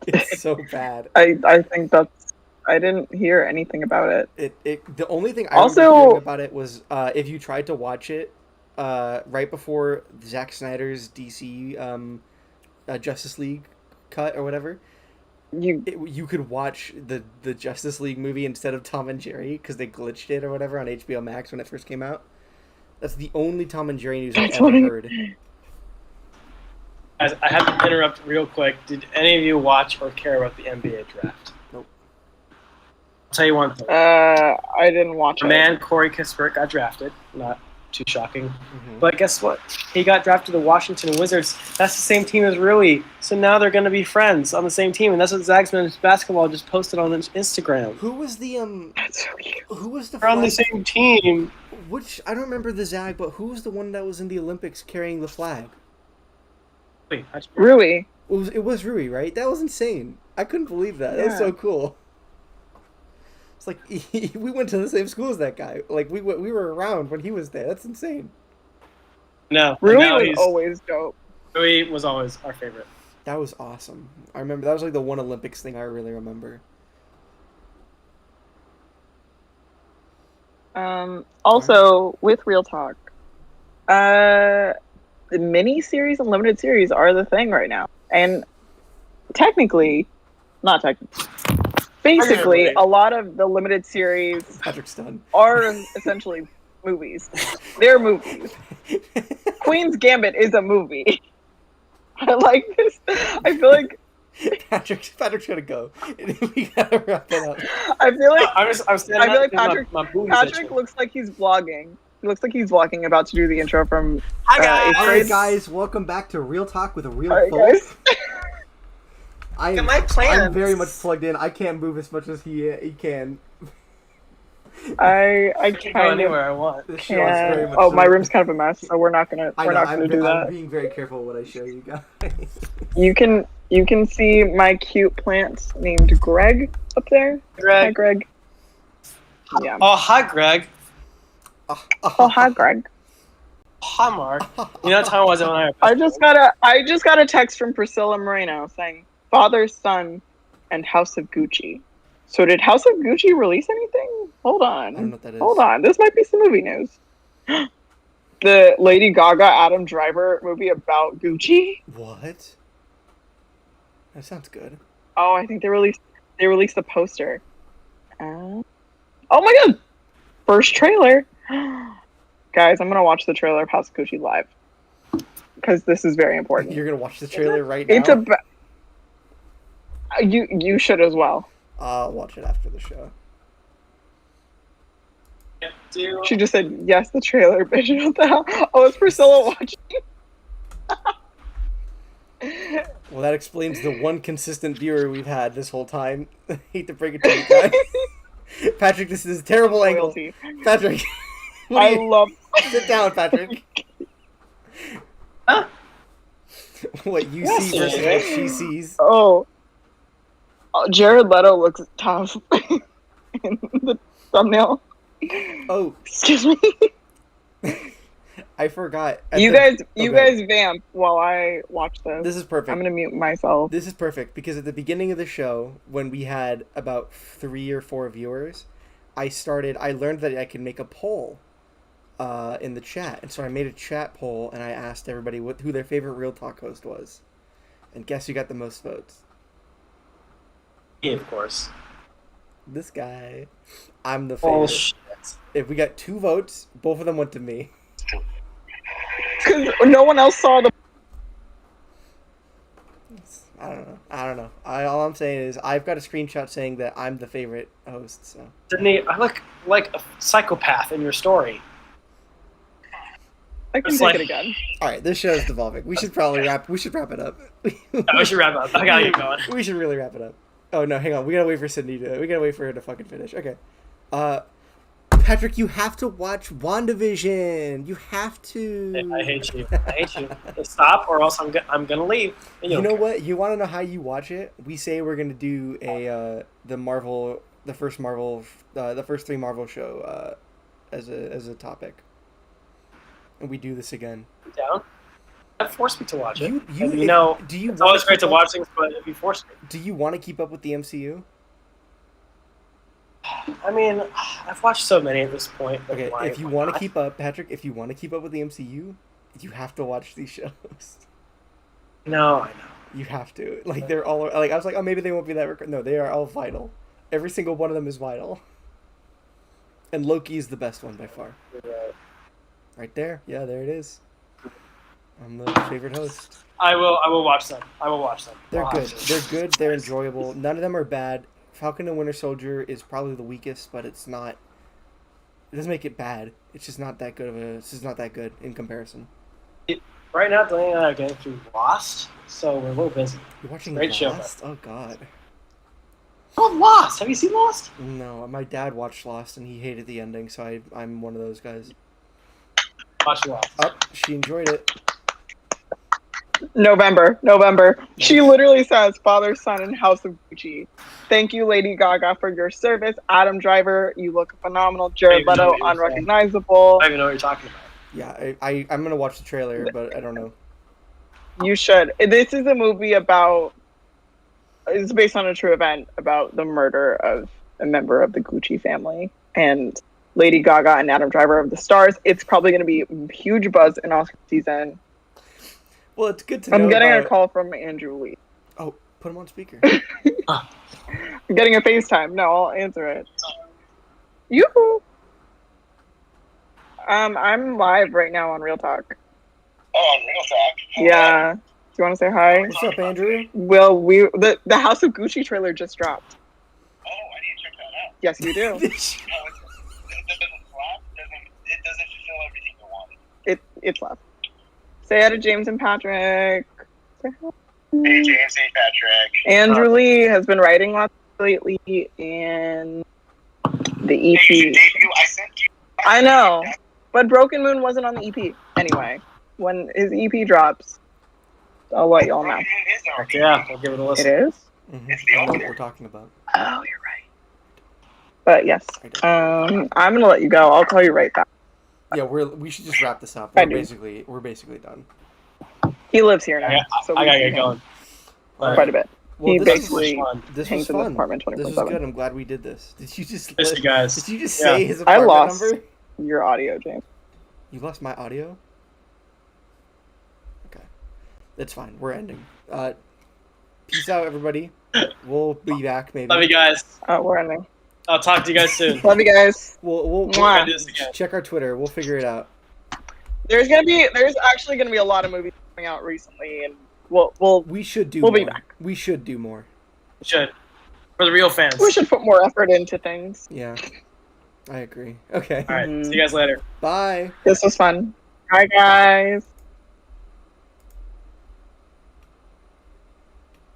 It's so bad.
I think that's... I didn't hear anything about it.
The only thing I
Also-
remember hearing about it was if you tried to watch it right before Zack Snyder's DC Justice League cut or whatever, you could watch the Justice League movie instead of Tom and Jerry because they glitched it or whatever on HBO Max when it first came out. That's the only Tom and Jerry news I've
That's
ever
funny.
heard.
Guys, I have to interrupt real quick. Did any of you watch or care about the NBA draft?
Nope.
I'll tell you one thing.
I didn't watch
My
it.
man Corey Kispert got drafted. Not too shocking.
Mhm.
But guess what? He got drafted to the Washington Wizards. That's the same team as Rui. So now they're going to be friends on the same team. And that's what Zagsman's basketball just posted on Instagram.
Who was the
That's so cute.
Who was the
They're on the
flag-
same team.
Which I don't remember the Zag, but who was the one that was in the Olympics carrying the flag?
Wait,
Rui.
It was Rui, right? That was insane. I couldn't believe that. That was
Yeah.
so cool. It's like we went to the same school as that guy. Like we were around when he was there. That's insane.
no.
Rui
now
was always dope.
Rui was always our favorite.
That was awesome. I remember that was like the one Olympics thing I really remember.
Also, with Real Talk, the mini series and limited series are the thing right now. And not technically, basically, a lot of the limited series
Patrick's done.
are essentially movies. They're movies. Queen's Gambit is a movie. I like this. I feel like
Patrick's gonna go. We gotta wrap it up.
I feel like
I was
I feel like Patrick looks like he's vlogging. He looks like he's vlogging, about to do the intro from
Hi, guys.
eighth
All
grade.
right, guys, welcome back to Real Talk with a Real
All right,
Folk.
guys.
Look at my plans.
I'm very much plugged in. I can't move as much as he can.
I
I can go
kind of
anywhere I want.
This show is very
can't.
much
Oh, my
so-
room's kind of a mess, so we're not gonna
I
we're
know,
not gonna do
I'm
that.
being very careful what I show you guys.
You can You can see my cute plant named Greg up there. Hi,
Greg.
Greg. Yeah.
Oh, hi, Greg.
Oh, hi, Greg.
Hi, Mark. You know what time was it when
I just got a text from Priscilla Moreno saying Father, Son, and House of Gucci. So did House of Gucci release anything? Hold on.
I don't know what that is.
Hold on. This might be some movie news. The Lady Gaga Adam Driver movie about Gucci.
What? That sounds good.
Oh, I think they released the poster. Oh my god! First trailer. Guys, I'm gonna watch the trailer of House of Gucci live because this is very important.
You're gonna watch the trailer right now?
It's you should as well.
I'll watch it after the show.
She just said yes. The trailer, bitch. What the hell? Oh, it's Priscilla watching.
Well, that explains the one consistent viewer we've had this whole time. I hate to break it to you guys. Patrick, this is a terrible angle.
Royalty.
Patrick,
I love.
sit down, Patrick.
Huh?
What you
Yes,
see versus
sir.
what she sees.
Oh, Jared Leto looks tough in the thumbnail.
Oh,
Excuse me.
I forgot.
You guys vamp while I watch this.
This is perfect.
I'm gonna mute myself.
This is perfect because at the beginning of the show, when we had about 3 or 4 viewers, I learned that I can make a poll in the chat. And so I made a chat poll and I asked everybody who their favorite Real Talk host was. And guess who got the most votes?
Yeah, of course.
This guy. I'm the favorite.
Bullshit.
If we got 2 votes, both of them went to me.
Because no one else saw the.
I don't know. All I'm saying is I've got a screenshot saying that I'm the favorite host. So
Sydney, I look like a psychopath in your story.
I can
It's
take
like-
it again.
all right, this show is devolving. We should probably wrap it up.
No, we should wrap up. I gotta get going.
We should really wrap it up. Oh no, hang on. We gotta wait for Sydney to. We gotta wait for her to fucking finish. Okay. Patrick, you have to watch WandaVision. You have to.
I hate you. I hate you. Stop, or else I'm gonna leave. And
You
don't
know
care.
what? You want to know how you watch it? We say we're gonna do the first 3 Marvel show as a topic, and we do this again.
I'm down. That forced me to watch it.
You
And, know,
do you
it's always great to
keep up-
watch things, but if you force me.
Do you want to keep up with the MCU?
I mean, I've watched so many at this point. but
Okay,
why-
if you
why
want to
not?
keep up, Patrick, if you want to keep up with the MCU, you have to watch these shows.
No, I know.
You have to. Like, they're all like, I was like, oh, maybe they won't be that. No, they are all vital. Every single one of them is vital. And Loki is the best one by far. Right there. Yeah, there it is. I'm the favorite host.
I will watch them. I will watch them.
They're
I'll
good.
have to.
They're good. They're enjoyable. None of them are bad. Falcon and Winter Soldier is probably the weakest, but it's not. It doesn't make it bad. It's just not that good of a. It's just not that good in comparison.
Right now, Delaney and I are going through Lost, so we're a little busy.
You're watching
Great show,
Lost? Oh God.
Oh, Lost! Have you seen Lost?
No, my dad watched Lost and he hated the ending, so I'm one of those guys.
Watch Lost.
Oh, she enjoyed it.
November. She literally says Father, Son, and House of Gucci. Thank you, Lady Gaga, for your service. Adam Driver, you look phenomenal. Jared
I don't even know
Leto,
what you're saying.
unrecognizable.
I don't even know what you're talking about.
Yeah, I'm gonna watch the trailer, but I don't know.
You should. This is a movie about. It's based on a true event about the murder of a member of the Gucci family, and Lady Gaga and Adam Driver of the stars. It's probably going to be a huge buzz in Oscar season.
Well, it's good to know.
I'm getting a
about-
call from Andrew Lee.
Oh, put him on speaker.
I'm getting a FaceTime. No, I'll answer it. Yoo-hoo! I'm live right now on Real Talk.
Oh, on Real Talk.
Yeah. Do you want to say hi?
What's up, Andrew?
Well, the House of Gucci trailer just dropped.
Oh, I need to check that out.
Yes, you do.
No, it doesn't slap. It doesn't fulfill everything you want.
It's left. Say hi to James and Patrick. Say hi.
Hey, James. Hey, Patrick.
Andrew Lee has been writing lots lately in the
Hey, you
EP.
should debut. I sent you.
I know, but Broken Moon wasn't on the EP. Anyway, when his EP drops, I'll let y'all know.
Heck yeah, we'll give it a
It
listen.
is?
Mm-hmm. I know what we're talking about.
Oh, you're right. But yes, I'm gonna let you go. I'll call you right back.
Yeah, we should just wrap this up.
I
We're
do.
basically done.
He lives here now,
Yeah,
so
I
we
gotta
see
get
him
going.
quite a bit.
Well,
He
this
basically
fun.
this was
hangs in the
fun.
apartment
This was
24/7.
good. I'm glad we did this. Did you just
Miss you guys.
Did you just
Yeah.
say his
I
apartment
lost
number?
your audio, James.
You lost my audio? Okay. That's fine. We're ending. Peace out, everybody. We'll be back, maybe.
Love you guys.
Oh, we're ending.
I'll talk to you guys soon.
Love you guys.
We'll
Mwah.
do this again.
check our Twitter. We'll figure it out.
There's actually gonna be a lot of movies coming out recently, and we'll
We should do
We'll
more.
be back.
We should do more.
Should. For the real fans.
we should put more effort into things.
Yeah. I agree. Okay.
All right. See you guys later.
Bye.
This was fun. Bye, guys.